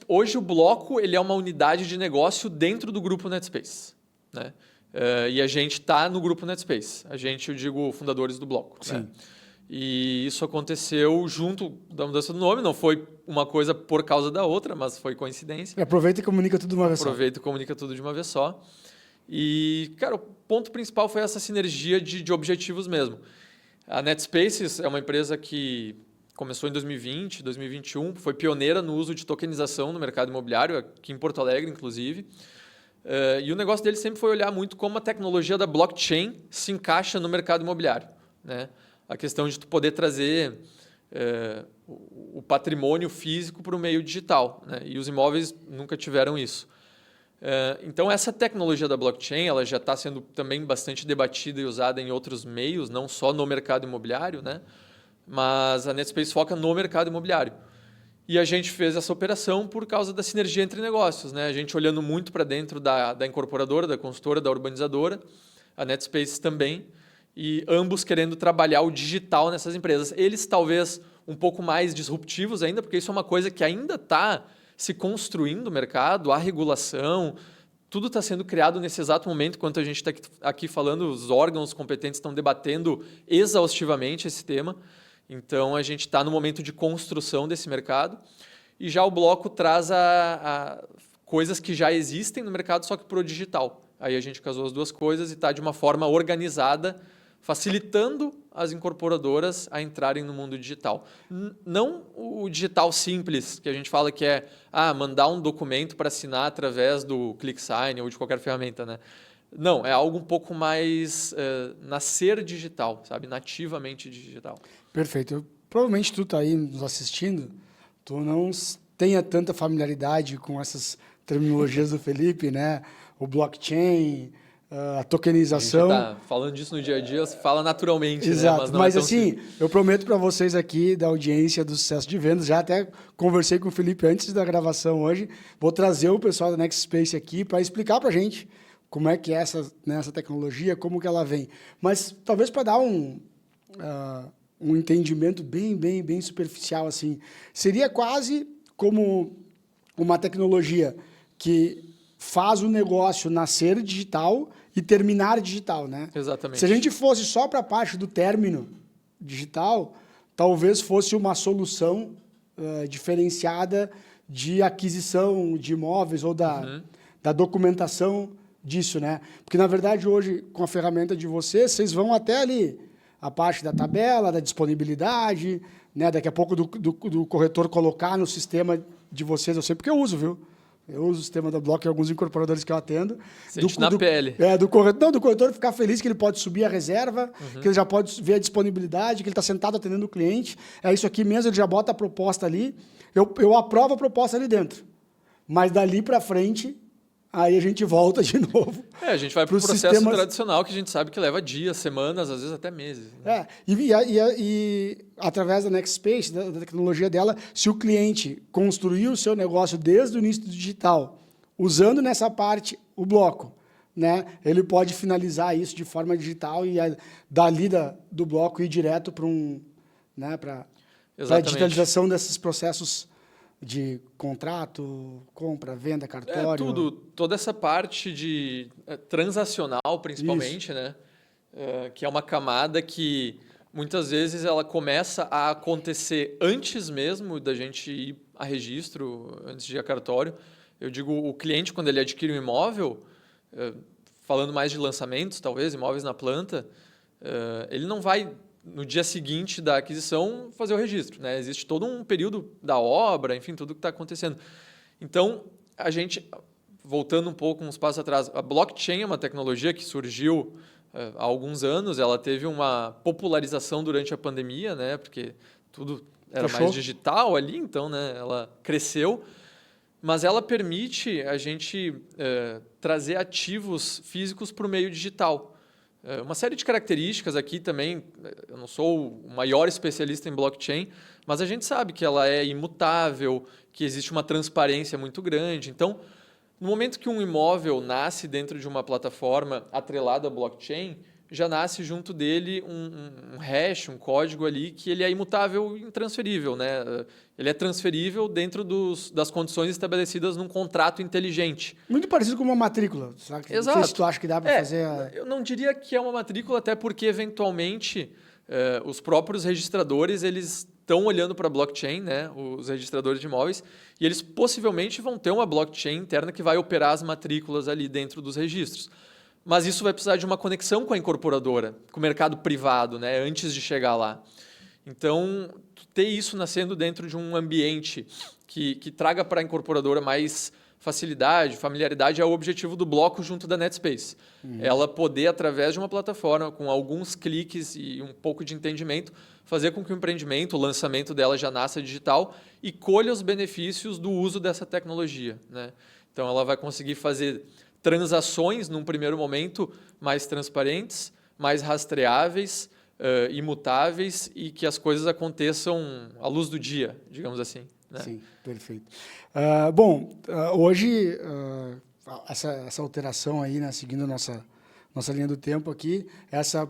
Hoje o Bloco ele é uma unidade de negócio dentro do grupo NetSpace, né? E a gente está no grupo NetSpace. A gente, eu digo, fundadores do Bloco. Sim. Né? E isso aconteceu junto da mudança do nome. Não foi uma coisa por causa da outra, mas foi coincidência. Aproveita e comunica tudo de uma vez só. Aproveita e comunica tudo de uma vez só. E, cara, o ponto principal foi essa sinergia de objetivos mesmo. A NetSpaces é uma empresa que começou em 2020, 2021, foi pioneira no uso de tokenização no mercado imobiliário, aqui em Porto Alegre, inclusive. E o negócio dele sempre foi olhar muito como a tecnologia da blockchain se encaixa no mercado imobiliário, né? A questão de tu poder trazer o patrimônio físico para o meio digital, né? E os imóveis nunca tiveram isso. Então, essa tecnologia da blockchain ela já está sendo também bastante debatida e usada em outros meios, não só no mercado imobiliário, né? Mas a NetSpace foca no mercado imobiliário. E a gente fez essa operação por causa da sinergia entre negócios, né? A gente olhando muito para dentro da incorporadora, da consultora, da urbanizadora, a NetSpace também, e ambos querendo trabalhar o digital nessas empresas. Eles talvez um pouco mais disruptivos ainda, porque isso é uma coisa que ainda está se construindo no mercado, a regulação, tudo está sendo criado nesse exato momento, enquanto a gente está aqui falando, os órgãos competentes estão debatendo exaustivamente esse tema. Então, a gente está no momento de construção desse mercado. E já o bloco traz a coisas que já existem no mercado, só que para o digital. Aí a gente casou as duas coisas e está de uma forma organizada, facilitando as incorporadoras a entrarem no mundo digital. Não o digital simples, que a gente fala que é mandar um documento para assinar através do ClickSign ou de qualquer ferramenta, né? Não, é algo um pouco mais nascer digital, sabe? Nativamente digital. Perfeito. Provavelmente tu está aí nos assistindo, tu não tenha tanta familiaridade com essas terminologias do Felipe, né? O blockchain, a tokenização. A gente tá falando disso no dia a dia, fala naturalmente, Exato. né? Mas não Mas é tão assim, simples. eu prometo para vocês aqui da audiência do Sucesso de Vendas, já até conversei com o Felipe antes da gravação hoje, vou trazer o pessoal da Next Space aqui para explicar para a gente como é que é essa tecnologia, como que ela vem. Mas talvez para dar um entendimento bem superficial, assim, seria quase como uma tecnologia que faz o negócio nascer digital e terminar digital, né? Exatamente. Se a gente fosse só para a parte do término digital, talvez fosse uma solução diferenciada de aquisição de imóveis ou da documentação disso, né? Porque, na verdade, hoje, com a ferramenta de vocês vão até ali a parte da tabela, da disponibilidade, né? Daqui a pouco do corretor colocar no sistema de vocês, eu sei porque eu uso, viu? Eu uso o sistema da Block em alguns incorporadores que eu atendo. Sente na pele. Do corretor ficar feliz que ele pode subir a reserva, que ele já pode ver a disponibilidade, que ele está sentado atendendo o cliente. É isso aqui mesmo, ele já bota a proposta ali. Eu aprovo a proposta ali dentro. Mas dali para frente, aí a gente volta de novo. A gente vai para o processo tradicional que a gente sabe que leva dias, semanas, às vezes até meses. Né? E através da Next Space, da tecnologia dela, se o cliente construir o seu negócio desde o início do digital, usando nessa parte o bloco, né, ele pode finalizar isso de forma digital e dali do bloco ir direto para a digitalização desses processos de contrato, compra, venda, cartório. Toda essa parte de transacional, principalmente, né? Que é uma camada que muitas vezes ela começa a acontecer antes mesmo da gente ir a registro, antes de ir a cartório. Eu digo, o cliente, quando ele adquire um imóvel, falando mais de lançamentos, talvez, imóveis na planta, ele não vai no dia seguinte da aquisição, fazer o registro, né? Existe todo um período da obra, enfim, tudo que está acontecendo. Então, a gente, voltando um pouco uns passos atrás, a blockchain é uma tecnologia que surgiu há alguns anos, ela teve uma popularização durante a pandemia, né? Porque tudo era mais digital ali, então, né? Ela cresceu, mas ela permite a gente trazer ativos físicos para o meio digital. Uma série de características aqui também, eu não sou o maior especialista em blockchain, mas a gente sabe que ela é imutável, que existe uma transparência muito grande. Então, no momento que um imóvel nasce dentro de uma plataforma atrelada à blockchain, já nasce junto dele um hash, um código ali, que ele é imutável e intransferível, né? Ele é transferível dentro das condições estabelecidas num contrato inteligente. Muito parecido com uma matrícula, sabe? Exato. Não sei se tu acha que dá para fazer... Eu não diria que é uma matrícula, até porque, eventualmente, os próprios registradores, eles estão olhando para a blockchain, né? Os registradores de imóveis, e eles possivelmente vão ter uma blockchain interna que vai operar as matrículas ali dentro dos registros. Mas isso vai precisar de uma conexão com a incorporadora, com o mercado privado, né, antes de chegar lá. Então, ter isso nascendo dentro de um ambiente que traga para a incorporadora mais facilidade, familiaridade, é o objetivo do bloco junto da NetSpace. Ela poder, através de uma plataforma, com alguns cliques e um pouco de entendimento, fazer com que o empreendimento, o lançamento dela já nasça digital e colha os benefícios do uso dessa tecnologia, né? Então, ela vai conseguir fazer transações, num primeiro momento, mais transparentes, mais rastreáveis, imutáveis e que as coisas aconteçam à luz do dia, digamos assim. Né? Sim, perfeito. Hoje, essa alteração aí, né, seguindo a nossa linha do tempo aqui, essa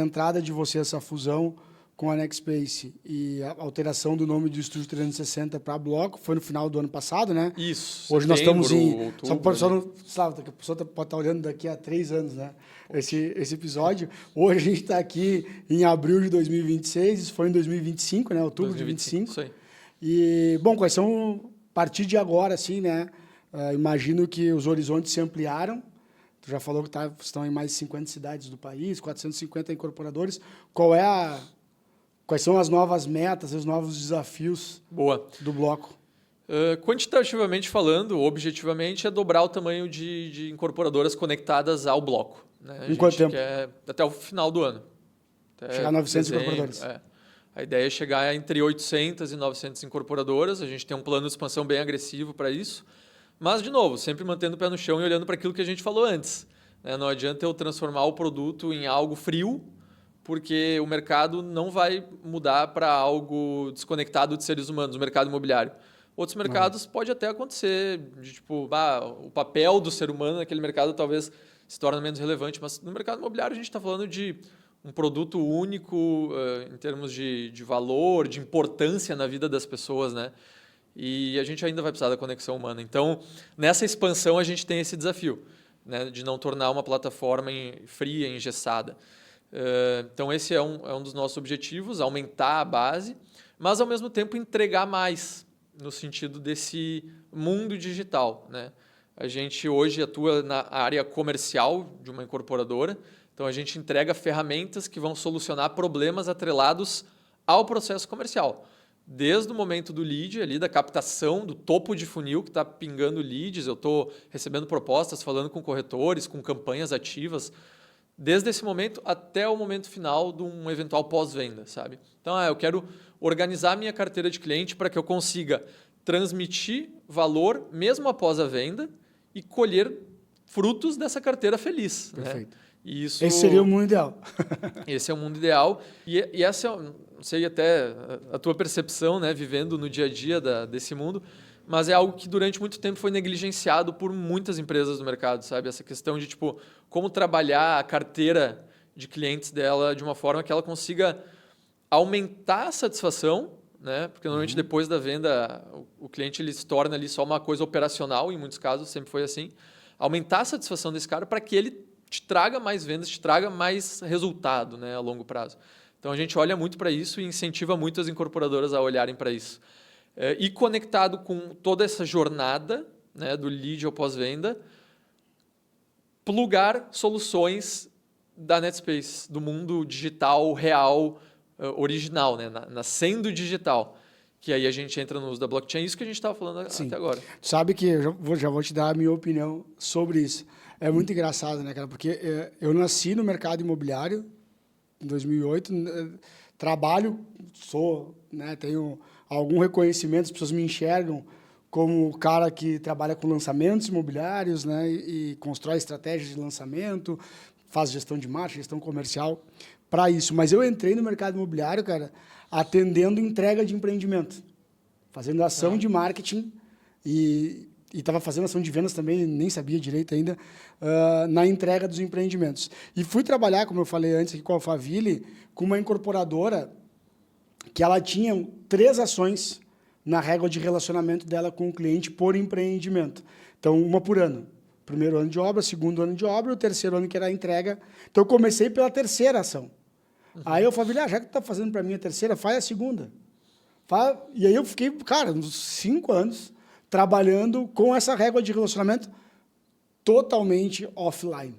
entrada de você, essa fusão com a Nextpace e a alteração do nome do Estúdio 360 para Bloco foi no final do ano passado, né? Isso. Hoje nós estamos em... Outubro, só para o pessoal não sabe, a pessoa pode estar olhando daqui a 3 anos, né? Esse episódio. Hoje a gente está aqui em abril de 2026, isso foi em 2025, né? Outubro 2025. Isso aí. E, bom, quais são, a partir de agora, assim, né? Imagino que os horizontes se ampliaram. Tu já falou que estão em mais de 50 cidades do país, 450 incorporadores. Quais são as novas metas, os novos desafios do bloco? Quantitativamente falando, objetivamente, é dobrar o tamanho de incorporadoras conectadas ao bloco. Né? Em quanto tempo? Até o final do ano. Chegar a 900 incorporadoras. A ideia é chegar entre 800 e 900 incorporadoras. A gente tem um plano de expansão bem agressivo para isso. Mas, de novo, sempre mantendo o pé no chão e olhando para aquilo que a gente falou antes. Né? Não adianta eu transformar o produto em algo frio, porque o mercado não vai mudar para algo desconectado de seres humanos, o mercado imobiliário. Outros mercados pode até acontecer, de tipo, o papel do ser humano naquele mercado talvez se torne menos relevante, mas no mercado imobiliário a gente está falando de um produto único em termos de valor, de importância na vida das pessoas, né? E a gente ainda vai precisar da conexão humana. Então, nessa expansão a gente tem esse desafio, né, de não tornar uma plataforma fria, engessada. Então, esse é um dos nossos objetivos, aumentar a base, mas, ao mesmo tempo, entregar mais no sentido desse mundo digital. Né? A gente hoje atua na área comercial de uma incorporadora, então a gente entrega ferramentas que vão solucionar problemas atrelados ao processo comercial. Desde o momento do lead, ali, da captação, do topo de funil que está pingando leads, eu estou recebendo propostas, falando com corretores, com campanhas ativas, desde esse momento até o momento final de um eventual pós-venda, sabe? Então, eu quero organizar a minha carteira de cliente para que eu consiga transmitir valor mesmo após a venda e colher frutos dessa carteira feliz. Perfeito. Né? E isso, esse seria o mundo ideal. Esse é o mundo ideal. E essa, não sei até a tua percepção, né, vivendo no dia a dia desse mundo, mas é algo que durante muito tempo foi negligenciado por muitas empresas do mercado, sabe? Essa questão de tipo como trabalhar a carteira de clientes dela de uma forma que ela consiga aumentar a satisfação, né? Porque normalmente depois da venda o cliente ele se torna ali só uma coisa operacional, em muitos casos sempre foi assim. Aumentar a satisfação desse cara para que ele te traga mais vendas, te traga mais resultado, né, a longo prazo. Então a gente olha muito para isso e incentiva muito as incorporadoras a olharem para isso. E conectado com toda essa jornada, né, do lead ao pós-venda, plugar soluções da Netspace, do mundo digital, real, original, né, nascendo digital. Que aí a gente entra no uso da blockchain, isso que a gente estava falando até agora. Sabe que eu já vou te dar a minha opinião sobre isso. É muito engraçado, né, cara? Porque eu nasci no mercado imobiliário em 2008, trabalho, tenho algum reconhecimento, as pessoas me enxergam como o cara que trabalha com lançamentos imobiliários, né, e constrói estratégias de lançamento, faz gestão de marketing, gestão comercial para isso. Mas eu entrei no mercado imobiliário, cara, atendendo entrega de empreendimento, fazendo ação de marketing e estava fazendo ação de vendas também, nem sabia direito ainda, na entrega dos empreendimentos. E fui trabalhar, como eu falei antes, aqui com a Alphaville, com uma incorporadora que ela tinha 3 ações na régua de relacionamento dela com o cliente por empreendimento. Então, uma por ano. Primeiro ano de obra, segundo ano de obra, o terceiro ano que era a entrega. Então, eu comecei pela terceira ação. Aí eu falei, já que tu está fazendo para mim a terceira, faz a segunda. E aí eu fiquei, cara, uns 5 anos trabalhando com essa régua de relacionamento totalmente offline.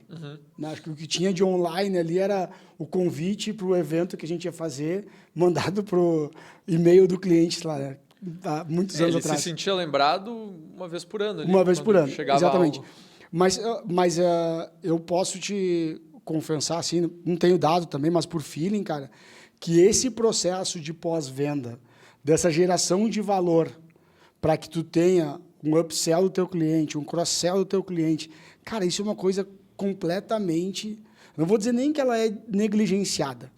Acho que o que tinha de online ali era o convite para o evento que a gente ia fazer, mandado para o e-mail do cliente lá, né? Há muitos anos atrás. Ele se sentia lembrado uma vez por ano. Uma vez por ano, exatamente. Mas eu posso te confessar, assim, não tenho dado também, mas por feeling, cara, que esse processo de pós-venda, dessa geração de valor, para que tu tenha um upsell do teu cliente, um cross-sell do teu cliente, cara, isso é uma coisa completamente... Não vou dizer nem que ela é negligenciada,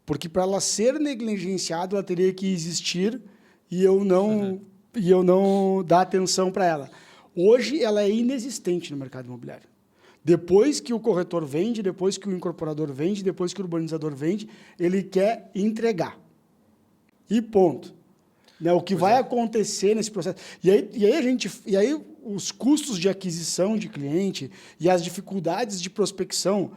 porque para ela ser negligenciada, ela teria que existir e eu não dar atenção para ela. Hoje, ela é inexistente no mercado imobiliário. Depois que o corretor vende, depois que o incorporador vende, depois que o urbanizador vende, ele quer entregar. E ponto. Né? O que vai acontecer nesse processo. E aí os custos de aquisição de cliente e as dificuldades de prospecção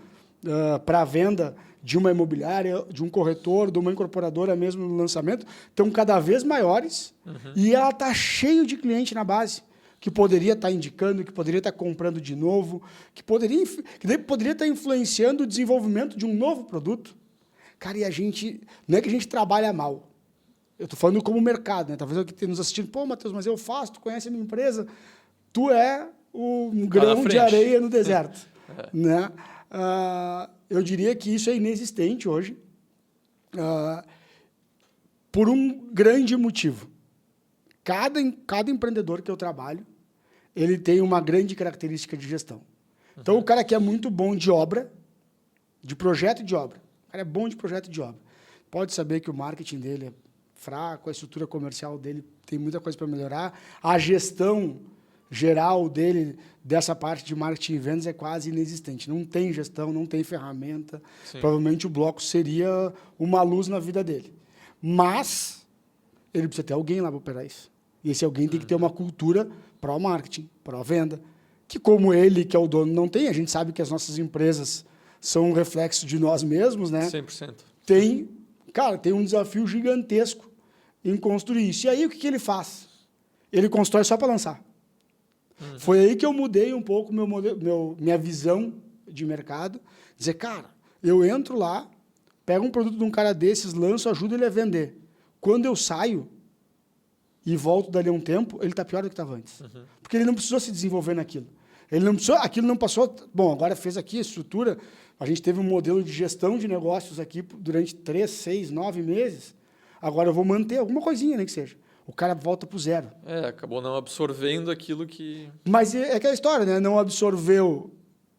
para a venda de uma imobiliária, de um corretor, de uma incorporadora mesmo no lançamento, estão cada vez maiores e ela está cheio de cliente na base, que poderia estar indicando, que poderia estar comprando de novo, que poderia estar influenciando o desenvolvimento de um novo produto. Cara, e a gente... Não é que a gente trabalha mal. Eu estou falando como mercado, né? Talvez alguém esteja nos assistindo, pô, Matheus, mas eu faço, tu conhece a minha empresa. Tu é um grão de areia no deserto. Né? Eu diria que isso é inexistente hoje, por um grande motivo. Cada empreendedor que eu trabalho, ele tem uma grande característica de gestão. Então, o cara que é muito bom de obra, de projeto de obra, o cara é bom de projeto de obra, pode saber que o marketing dele é fraco, a estrutura comercial dele tem muita coisa para melhorar, a gestão geral dele, dessa parte de marketing e vendas, é quase inexistente. Não tem gestão, não tem ferramenta. Sim. Provavelmente o bloco seria uma luz na vida dele. Mas ele precisa ter alguém lá para operar isso. E esse alguém tem que ter uma cultura pró-marketing, pró-venda, que como ele, que é o dono, não tem. A gente sabe que as nossas empresas são um reflexo de nós mesmos, né? 100%. Tem um desafio gigantesco em construir isso. E aí, o que ele faz? Ele constrói só para lançar. Foi aí que eu mudei um pouco minha visão de mercado. Dizer, cara, eu entro lá, pego um produto de um cara desses, lanço, ajudo ele a vender. Quando eu saio e volto dali a um tempo, ele está pior do que estava antes. Porque ele não precisou se desenvolver naquilo. Aquilo não passou... Bom, agora fez aqui a estrutura. A gente teve um modelo de gestão de negócios aqui durante 3, 6, 9 meses. Agora eu vou manter alguma coisinha, nem que seja. O cara volta para o zero. Acabou não absorvendo aquilo que... Mas é aquela história, né? Não absorveu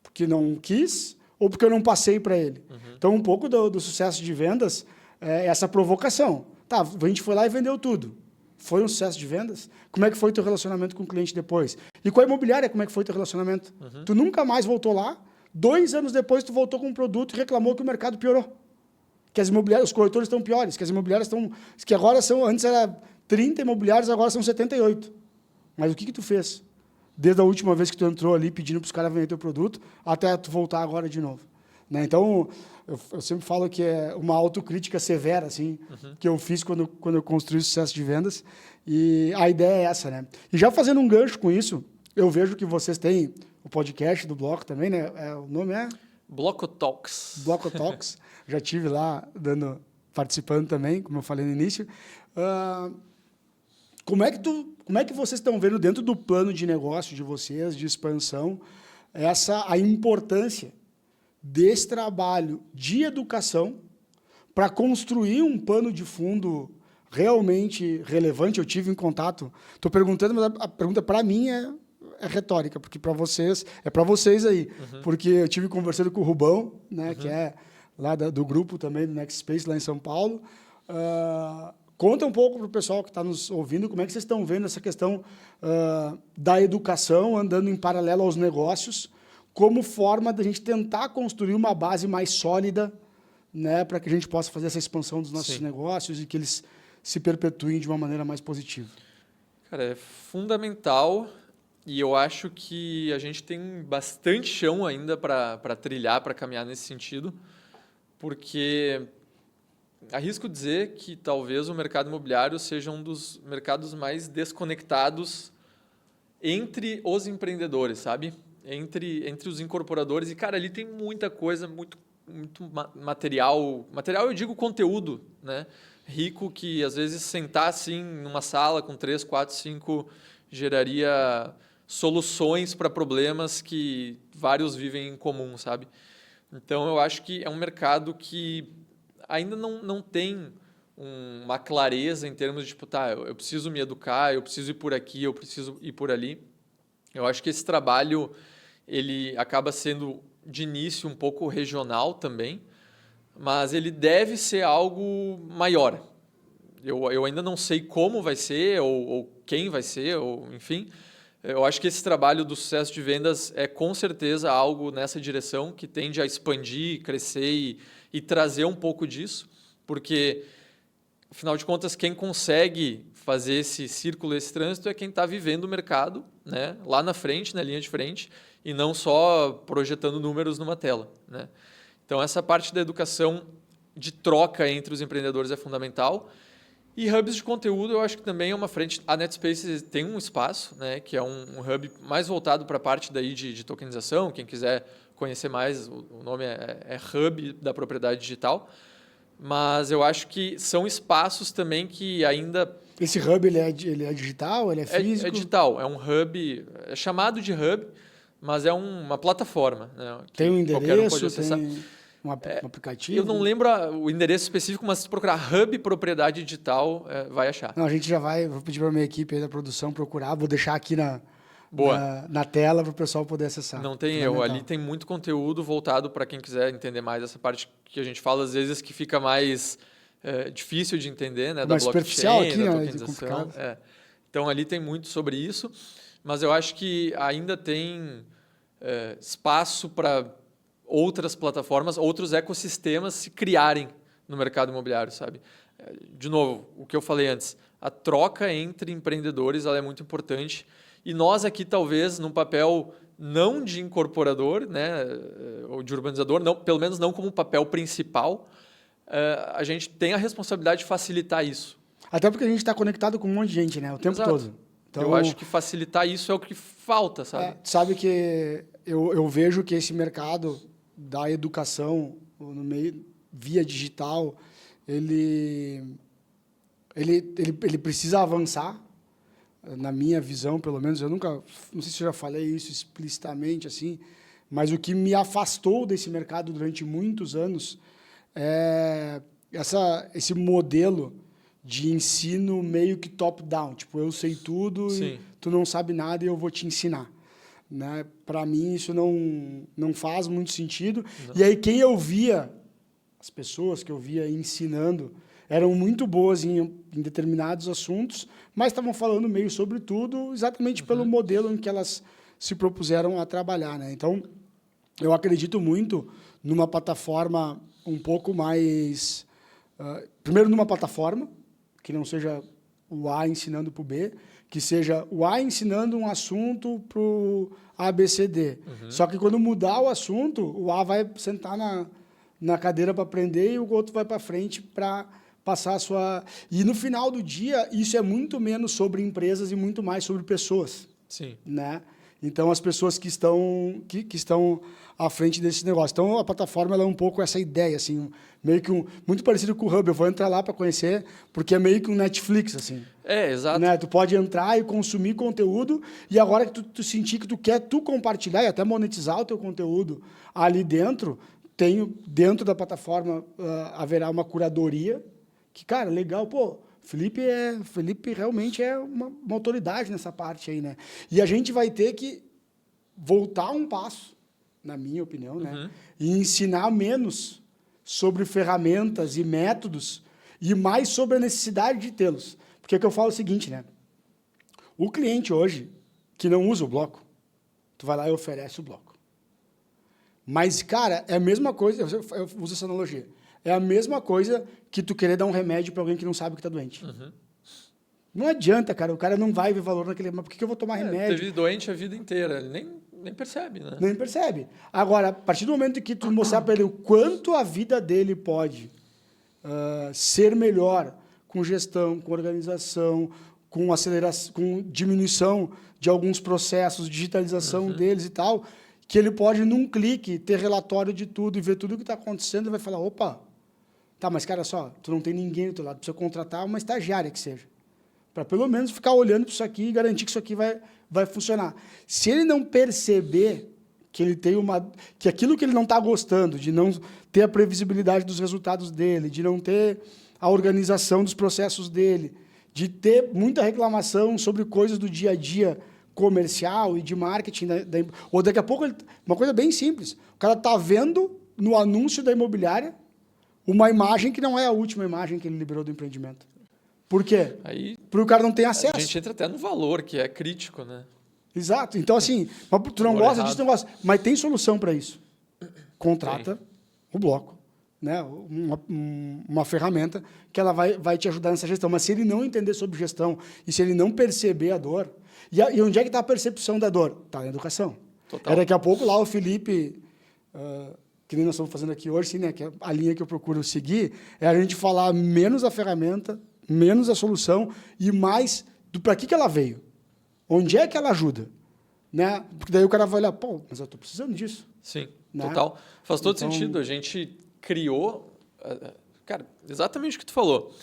porque não quis ou porque eu não passei para ele. Então, um pouco do sucesso de vendas é essa provocação. Tá, a gente foi lá e vendeu tudo. Foi um sucesso de vendas? Como é que foi teu relacionamento com o cliente depois? E com a imobiliária, como é que foi teu relacionamento? Tu nunca mais voltou lá. 2 anos depois, tu voltou com um produto e reclamou que o mercado piorou. Que as imobiliárias, os corretores estão piores, que as imobiliárias estão... Que agora são... Antes era 30 imobiliários, agora são 78. Mas o que tu fez? Desde a última vez que tu entrou ali pedindo para os caras vender teu produto, até tu voltar agora de novo. Né? Então, eu sempre falo que é uma autocrítica severa, assim, que eu fiz quando eu construí o sucesso de vendas. E a ideia é essa, né? E já fazendo um gancho com isso, eu vejo que vocês têm o podcast do Bloco também, né? O nome é? Bloco Talks. Bloco Talks. Já tive lá participando também, como eu falei no início. Como é que vocês estão vendo dentro do plano de negócio de vocês, de expansão, a importância desse trabalho de educação para construir um pano de fundo realmente relevante? Eu tive em contato, estou perguntando, mas a pergunta para mim é retórica, porque para vocês aí, porque eu tive conversando com o Rubão, né, que é lá do grupo também do Next Space lá em São Paulo. Conta um pouco para o pessoal que está nos ouvindo como é que vocês estão vendo essa questão da educação andando em paralelo aos negócios, como forma da gente tentar construir uma base mais sólida, né, para que a gente possa fazer essa expansão dos nossos negócios e que eles se perpetuem de uma maneira mais positiva. Cara, é fundamental e eu acho que a gente tem bastante chão ainda para trilhar, para caminhar nesse sentido, porque arrisco dizer que talvez o mercado imobiliário seja um dos mercados mais desconectados entre os empreendedores, sabe? Entre os incorporadores. E, cara, ali tem muita coisa, muito material. Material, eu digo conteúdo, né? Rico, que às vezes sentar assim numa sala com 3, 4, 5 geraria soluções para problemas que vários vivem em comum, sabe? Então, eu acho que é um mercado que ainda não tem uma clareza em termos de, tipo, eu preciso me educar, eu preciso ir por aqui, eu preciso ir por ali. Eu acho que esse trabalho ele acaba sendo, de início, um pouco regional também, mas ele deve ser algo maior. Eu ainda não sei como vai ser, ou quem vai ser, ou enfim, Eu acho que esse trabalho do sucesso de vendas é com certeza algo nessa direção, que tende a expandir, crescer e trazer um pouco disso, porque, afinal de contas, quem consegue fazer esse círculo, esse trânsito, é quem está vivendo o mercado, né, lá na frente, na linha de frente, e não só projetando números numa tela, né? Então, essa parte da educação de troca entre os empreendedores é fundamental. E hubs de conteúdo, eu acho que também é uma frente. A NetSpace tem um espaço, né, que é um hub mais voltado para a parte daí de tokenização. Quem quiser conhecer mais, o nome é Hub da Propriedade Digital. Mas eu acho que são espaços também que ainda... Esse hub, ele é digital, ele é físico? É digital, é um hub, é chamado de hub, mas é uma plataforma, né, tem um endereço, pode acessar. Tem um aplicativo? Eu não lembro o endereço específico, mas se procurar Hub Propriedade Digital, vai achar. Não, a gente já vou pedir para a minha equipe aí da produção procurar, vou deixar aqui Boa. na tela para o pessoal poder acessar. Não tem erro, ali tem muito conteúdo voltado para quem quiser entender mais essa parte que a gente fala, às vezes, que fica mais difícil de entender, né, da mais superficial blockchain, aqui, da né, tokenização. Então, ali tem muito sobre isso, mas eu acho que ainda tem espaço para outras plataformas, outros ecossistemas se criarem no mercado imobiliário, sabe? De novo, o que eu falei antes, a troca entre empreendedores ela é muito importante e nós aqui talvez num papel não de incorporador, né, ou de urbanizador, não, pelo menos não como papel principal, a gente tem a responsabilidade de facilitar isso. Até porque a gente está conectado com um monte de gente, né, o tempo Exato. todo. Então, eu acho que facilitar isso é o que falta, sabe? Sabe que eu vejo que esse mercado da educação no meio via digital, ele precisa avançar, na minha visão, pelo menos. Eu nunca, não sei se eu já falei isso explicitamente assim, mas o que me afastou desse mercado durante muitos anos é esse modelo de ensino meio que top-down, tipo, eu sei tudo Sim. e tu não sabe nada e eu vou te ensinar. Né? Para mim, isso não faz muito sentido. Não. E aí, quem eu via, as pessoas que eu via ensinando, eram muito boas em determinados assuntos, mas estavam falando meio sobre tudo, exatamente pelo modelo em que elas se propuseram a trabalhar. Né? Então, eu acredito muito numa plataforma um pouco mais... primeiro, numa plataforma, que não seja o A ensinando para o B, que seja o A ensinando um assunto para o ABCD. Só que quando mudar o assunto, o A vai sentar na cadeira para aprender e o outro vai para frente para passar a sua... E no final do dia, isso é muito menos sobre empresas e muito mais sobre pessoas. Sim. Né? Então, as pessoas que estão à frente desse negócio. Então, a plataforma ela é um pouco essa ideia, assim, meio que muito parecido com o Hub. Eu vou entrar lá para conhecer, porque é meio que um Netflix, assim. Exato. Né? Tu pode entrar e consumir conteúdo, e agora que tu sentir que tu quer compartilhar e até monetizar o teu conteúdo ali dentro, dentro da plataforma haverá uma curadoria, que, cara, legal, pô, Felipe realmente é uma autoridade nessa parte aí, né? E a gente vai ter que voltar um passo, na minha opinião, né? E ensinar menos sobre ferramentas e métodos e mais sobre a necessidade de tê-los. Porque que eu falo o seguinte, né? O cliente hoje, que não usa o bloco, tu vai lá e oferece o bloco. Mas, cara, é a mesma coisa, eu uso essa analogia, é a mesma coisa que tu querer dar um remédio para alguém que não sabe que está doente. Não adianta, cara, o cara não vai ver valor naquele... Mas por que eu vou tomar remédio? Teve doente a vida inteira, ele nem percebe, né? Nem percebe. Agora, a partir do momento que tu mostrar para ele o quanto a vida dele pode ser melhor com gestão, com organização, com aceleração, com diminuição de alguns processos, digitalização deles e tal, que ele pode, num clique, ter relatório de tudo e ver tudo o que está acontecendo e vai falar, opa, tá, mas cara, só, tu não tem ninguém do teu lado, precisa contratar uma estagiária que seja, para pelo menos ficar olhando para isso aqui e garantir que isso aqui vai funcionar. Se ele não perceber que ele tem que aquilo que ele não está gostando, de não ter a previsibilidade dos resultados dele, de não ter a organização dos processos dele, de ter muita reclamação sobre coisas do dia a dia comercial e de marketing, ou daqui a pouco, uma coisa bem simples, o cara está vendo no anúncio da imobiliária uma imagem que não é a última imagem que ele liberou do empreendimento. Por quê? Aí, porque o cara não tem acesso. A gente entra até no valor, que é crítico, né? Exato. Então, assim, tu não gosta disso, não gosta. Mas tem solução para isso. Contrata o bloco, né? Uma ferramenta que ela vai te ajudar nessa gestão. Mas se ele não entender sobre gestão e se ele não perceber a dor... E onde é que está a percepção da dor? Está na educação. Total. Daqui a pouco lá o Felipe... que nem nós estamos fazendo aqui hoje, sim, né? Que é a linha que eu procuro seguir, é a gente falar menos a ferramenta, menos a solução e mais do para que ela veio. Onde é que ela ajuda? Né? Porque daí o cara vai olhar, pô, mas eu estou precisando disso. Sim, né? total. Faz todo sentido. A gente criou... Cara, exatamente o que tu falou.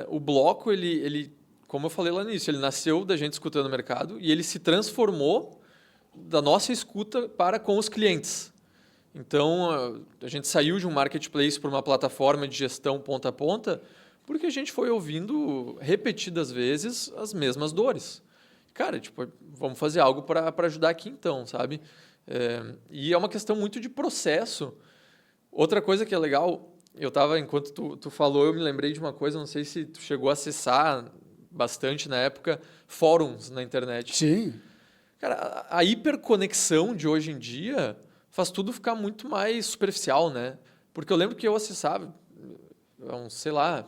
O bloco, ele, como eu falei lá no início, ele nasceu da gente escutando o mercado e ele se transformou da nossa escuta para com os clientes. Então, a gente saiu de um marketplace para uma plataforma de gestão ponta a ponta porque a gente foi ouvindo repetidas vezes as mesmas dores. Cara, tipo, vamos fazer algo para ajudar aqui então, sabe? E é uma questão muito de processo. Outra coisa que é legal, enquanto tu falou, eu me lembrei de uma coisa, não sei se tu chegou a acessar bastante na época, fóruns na internet. Sim. Cara, a hiperconexão de hoje em dia faz tudo ficar muito mais superficial, né? Porque eu lembro que eu acessava, sei lá...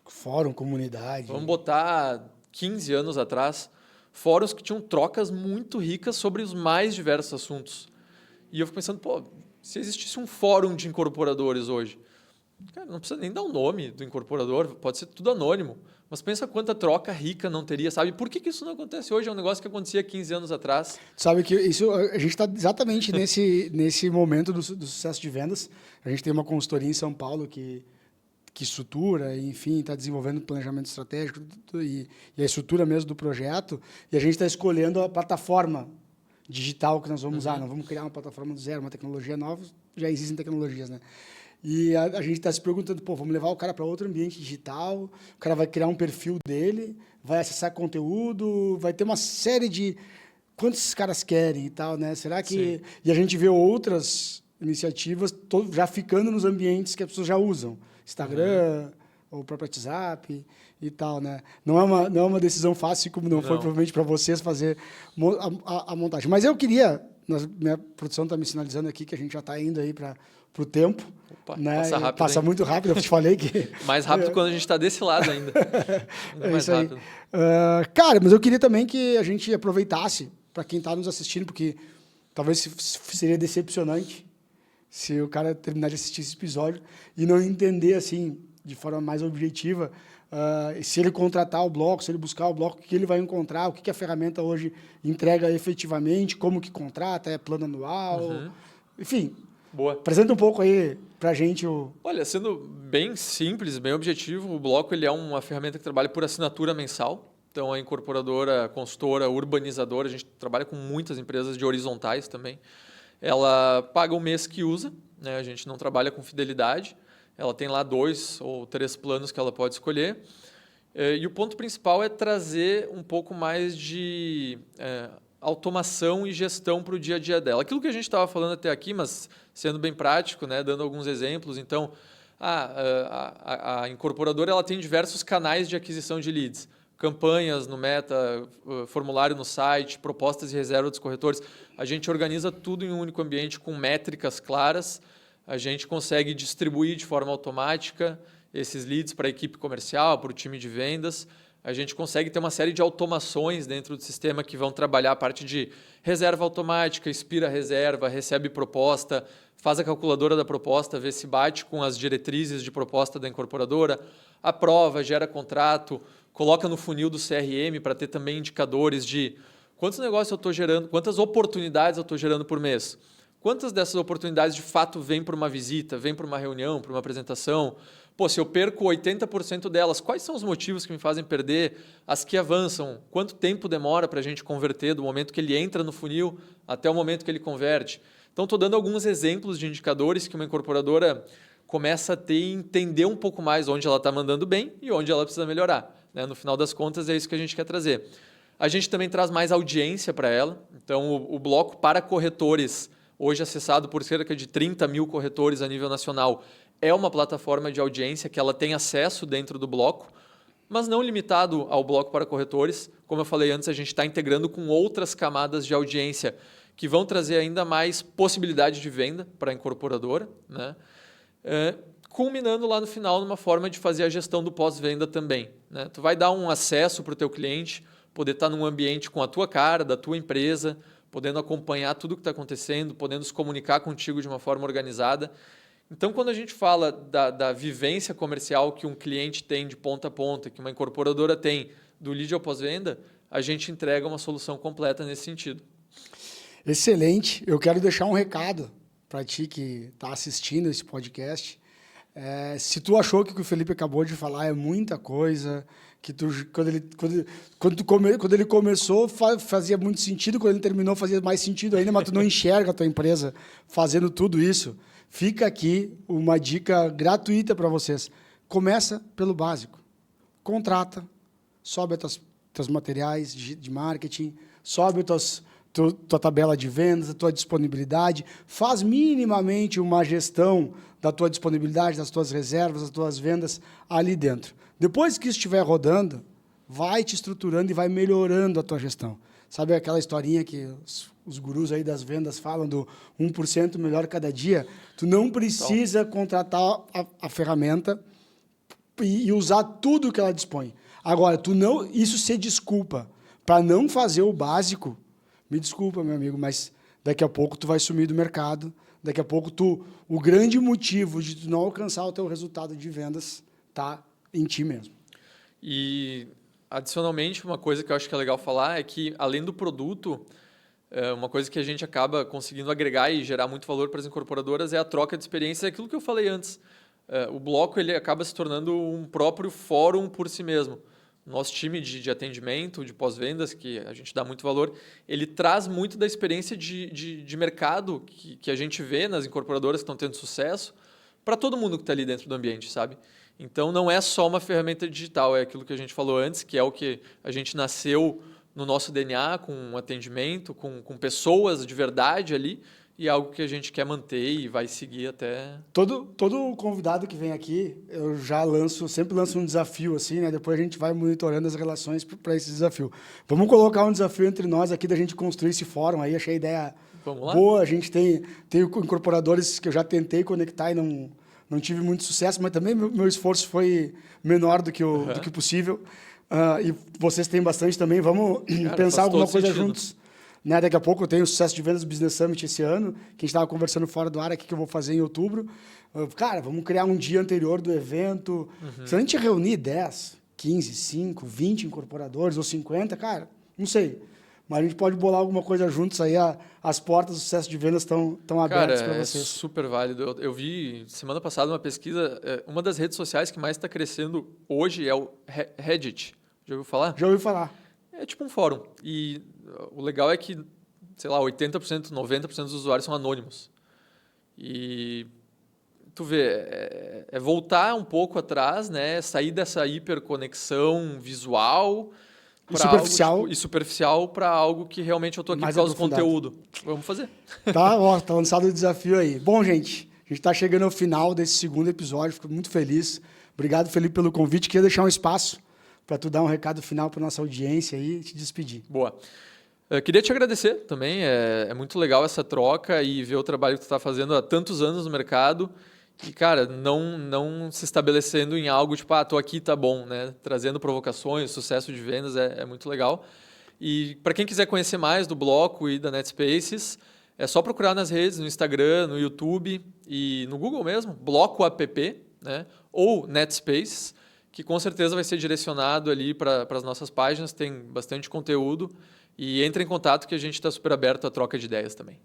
Fórum, comunidade. Vamos botar 15 anos atrás, fóruns que tinham trocas muito ricas sobre os mais diversos assuntos. E eu fico pensando, pô, se existisse um fórum de incorporadores hoje, cara, não precisa nem dar o nome do incorporador, pode ser tudo anônimo. Mas pensa quanta troca rica não teria, sabe? Por que isso não acontece hoje? É um negócio que acontecia 15 anos atrás. Sabe que isso, a gente está exatamente nesse momento do sucesso de vendas. A gente tem uma consultoria em São Paulo que estrutura, enfim, está desenvolvendo planejamento estratégico e a estrutura mesmo do projeto. E a gente está escolhendo a plataforma digital que nós vamos usar. Não vamos criar uma plataforma do zero, uma tecnologia nova. Já existem tecnologias, né? E a gente está se perguntando, pô, vamos levar o cara para outro ambiente digital, o cara vai criar um perfil dele, vai acessar conteúdo, vai ter uma série de... Quantos esses caras querem e tal, né? Será que... Sim. E a gente vê outras iniciativas já ficando nos ambientes que as pessoas já usam. Instagram, ou o próprio WhatsApp e tal, né? Não é uma decisão fácil, como não foi provavelmente para vocês fazer a montagem. Mas eu queria... Minha produção está me sinalizando aqui que a gente já está indo aí para o tempo. Opa, né? Passa rápido. Passa muito rápido, eu te falei que... Mais rápido quando a gente está desse lado ainda. É mais isso aí. rápido. Cara, mas eu queria também que a gente aproveitasse, para quem está nos assistindo, porque talvez seria decepcionante se o cara terminar de assistir esse episódio e não entender, assim, de forma mais objetiva, se ele contratar o bloco, se ele buscar o bloco, o que ele vai encontrar, o que a ferramenta hoje entrega efetivamente, como que contrata, é plano anual, enfim. Boa. Apresenta um pouco aí para a gente o... Olha, sendo bem simples, bem objetivo, o bloco ele é uma ferramenta que trabalha por assinatura mensal. Então, a incorporadora, consultora, urbanizadora, a gente trabalha com muitas empresas de horizontais também. Ela paga o mês que usa, né? A gente não trabalha com fidelidade. Ela tem lá 2 ou 3 planos que ela pode escolher. E o ponto principal é trazer um pouco mais de automação e gestão para o dia a dia dela. Aquilo que a gente estava falando até aqui, mas sendo bem prático, né? Dando alguns exemplos. Então, a incorporadora ela tem diversos canais de aquisição de leads. Campanhas no Meta, formulário no site, propostas e reserva dos corretores. A gente organiza tudo em um único ambiente com métricas claras. A gente consegue distribuir de forma automática esses leads para a equipe comercial, para o time de vendas. A gente consegue ter uma série de automações dentro do sistema que vão trabalhar a parte de reserva automática, expira a reserva, recebe proposta, faz a calculadora da proposta, vê se bate com as diretrizes de proposta da incorporadora, aprova, gera contrato, coloca no funil do CRM para ter também indicadores de quantos negócios eu estou gerando, quantas oportunidades eu estou gerando por mês. Quantas dessas oportunidades de fato vêm para uma visita, vêm para uma reunião, para uma apresentação? Pô, se eu perco 80% delas, quais são os motivos que me fazem perder? As que avançam, quanto tempo demora para a gente converter do momento que ele entra no funil até o momento que ele converte? Então, estou dando alguns exemplos de indicadores que uma incorporadora começa a ter e entender um pouco mais onde ela está mandando bem e onde ela precisa melhorar. Né? No final das contas, é isso que a gente quer trazer. A gente também traz mais audiência para ela. Então, o bloco para corretores, hoje acessado por cerca de 30 mil corretores a nível nacional, é uma plataforma de audiência que ela tem acesso dentro do bloco, mas não limitado ao bloco para corretores. Como eu falei antes, a gente está integrando com outras camadas de audiência que vão trazer ainda mais possibilidade de venda para a incorporadora, né? Culminando lá no final numa forma de fazer a gestão do pós-venda também, né? Tu vai dar um acesso para o teu cliente, poder estar num ambiente com a tua cara, da tua empresa, podendo acompanhar tudo o que está acontecendo, podendo se comunicar contigo de uma forma organizada. Então, quando a gente fala da vivência comercial que um cliente tem de ponta a ponta, que uma incorporadora tem do lead ao pós-venda, a gente entrega uma solução completa nesse sentido. Excelente. Eu quero deixar um recado para ti que está assistindo esse podcast. Se tu achou que o que o Felipe acabou de falar é muita coisa, que quando ele começou fazia muito sentido, quando ele terminou fazia mais sentido ainda, mas tu não enxerga a tua empresa fazendo tudo isso, fica aqui uma dica gratuita para vocês. Começa pelo básico. Contrata, sobe os teus materiais de marketing, sobe tua tabela de vendas, a tua disponibilidade, faz minimamente uma gestão da tua disponibilidade, das tuas reservas, das tuas vendas ali dentro. Depois que isso estiver rodando, vai te estruturando e vai melhorando a tua gestão. Sabe aquela historinha que os gurus aí das vendas falam do 1% melhor cada dia? Tu não precisa contratar a ferramenta e usar tudo que ela dispõe. Agora, isso ser desculpa para não fazer o básico. Me desculpa, meu amigo, mas daqui a pouco tu vai sumir do mercado. Daqui a pouco o grande motivo de tu não alcançar o teu resultado de vendas está em ti mesmo. E, adicionalmente, uma coisa que eu acho que é legal falar é que, além do produto, uma coisa que a gente acaba conseguindo agregar e gerar muito valor para as incorporadoras é a troca de experiência. É aquilo que eu falei antes. O bloco ele acaba se tornando um próprio fórum por si mesmo. Nosso time de atendimento, de pós-vendas, que a gente dá muito valor, ele traz muito da experiência de mercado que a gente vê nas incorporadoras que estão tendo sucesso para todo mundo que está ali dentro do ambiente, sabe? Então, não é só uma ferramenta digital, é aquilo que a gente falou antes, que é o que a gente nasceu no nosso DNA, com um atendimento, com pessoas de verdade ali, e é algo que a gente quer manter e vai seguir até... Todo convidado que vem aqui, eu sempre lanço um desafio assim, né? Depois a gente vai monitorando as relações para esse desafio. Vamos colocar um desafio entre nós aqui da gente construir esse fórum aí, achei a ideia boa. A gente tem incorporadores que eu já tentei conectar e não tive muito sucesso, mas também meu esforço foi menor do que o possível. E vocês têm bastante também. Vamos pensar alguma coisa juntos. Né? Daqui a pouco eu tenho o Sucesso de Vendas Business Summit esse ano, que a gente estava conversando fora do ar aqui, que eu vou fazer em outubro. Cara, vamos criar um dia anterior do evento. Se a gente reunir 10, 15, 5, 20 incorporadores ou 50, cara, não sei. Mas a gente pode bolar alguma coisa juntos aí. As portas do Sucesso de Vendas estão abertas para vocês. É super válido. Eu vi semana passada uma pesquisa, uma das redes sociais que mais está crescendo hoje é o Reddit. Já ouviu falar? Já ouvi falar. É tipo um fórum. E o legal é que, sei lá, 80%, 90% dos usuários são anônimos. E tu vê, é voltar um pouco atrás, né? Sair dessa hiperconexão visual superficial para algo que realmente eu estou aqui por causa do conteúdo. Vamos fazer. Tá lançado o desafio aí. Bom, gente, a gente está chegando ao final desse segundo episódio. Fico muito feliz. Obrigado, Felipe, pelo convite. Queria deixar um espaço para tu dar um recado final para nossa audiência e te despedir. Boa. Eu queria te agradecer também. É muito legal essa troca e ver o trabalho que tu está fazendo há tantos anos no mercado. E, cara, não se estabelecendo em algo tipo, tô aqui, tá bom, né? Trazendo provocações, sucesso de vendas, é muito legal. E para quem quiser conhecer mais do Bloco e da NetSpaces, é só procurar nas redes, no Instagram, no YouTube e no Google mesmo, Bloco App, né? Ou NetSpaces, que com certeza vai ser direcionado ali para as nossas páginas, tem bastante conteúdo. E entre em contato que a gente está super aberto à troca de ideias também.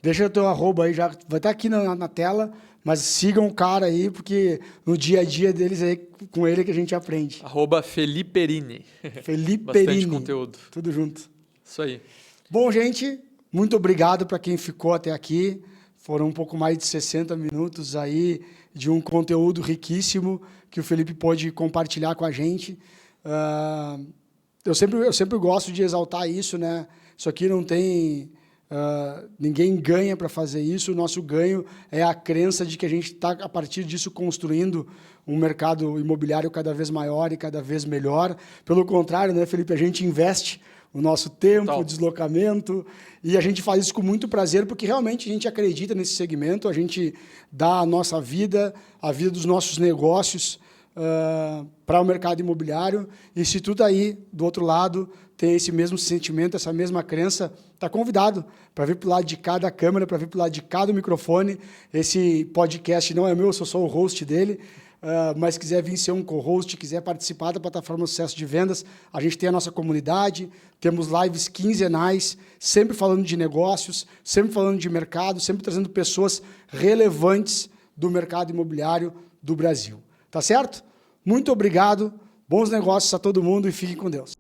Deixa o teu arroba aí, já vai estar aqui na tela, mas sigam o cara aí, porque no dia a dia deles é com ele que a gente aprende. @Feliperini. Feliperini. Bastante conteúdo. Tudo junto. Isso aí. Bom, gente, muito obrigado para quem ficou até aqui. Foram um pouco mais de 60 minutos aí de um conteúdo riquíssimo que o Felipe pôde compartilhar com a gente. Eu sempre gosto de exaltar isso, né? Isso aqui não tem Ninguém ganha para fazer isso, o nosso ganho é a crença de que a gente está, a partir disso, construindo um mercado imobiliário cada vez maior e cada vez melhor. Pelo contrário, né, Felipe, a gente investe o nosso tempo, o deslocamento, e a gente faz isso com muito prazer, porque realmente a gente acredita nesse segmento, a gente dá a nossa vida, a vida dos nossos negócios para o mercado imobiliário, e se tu está aí do outro lado, tem esse mesmo sentimento, essa mesma crença, está convidado para vir para o lado de cada câmera, para vir para o lado de cada microfone. Esse podcast não é meu, eu sou só o host dele, mas quiser vir ser um co-host, quiser participar da plataforma Sucesso de Vendas, a gente tem a nossa comunidade, temos lives quinzenais, sempre falando de negócios, sempre falando de mercado, sempre trazendo pessoas relevantes do mercado imobiliário do Brasil. Tá certo? Muito obrigado, bons negócios a todo mundo e fiquem com Deus.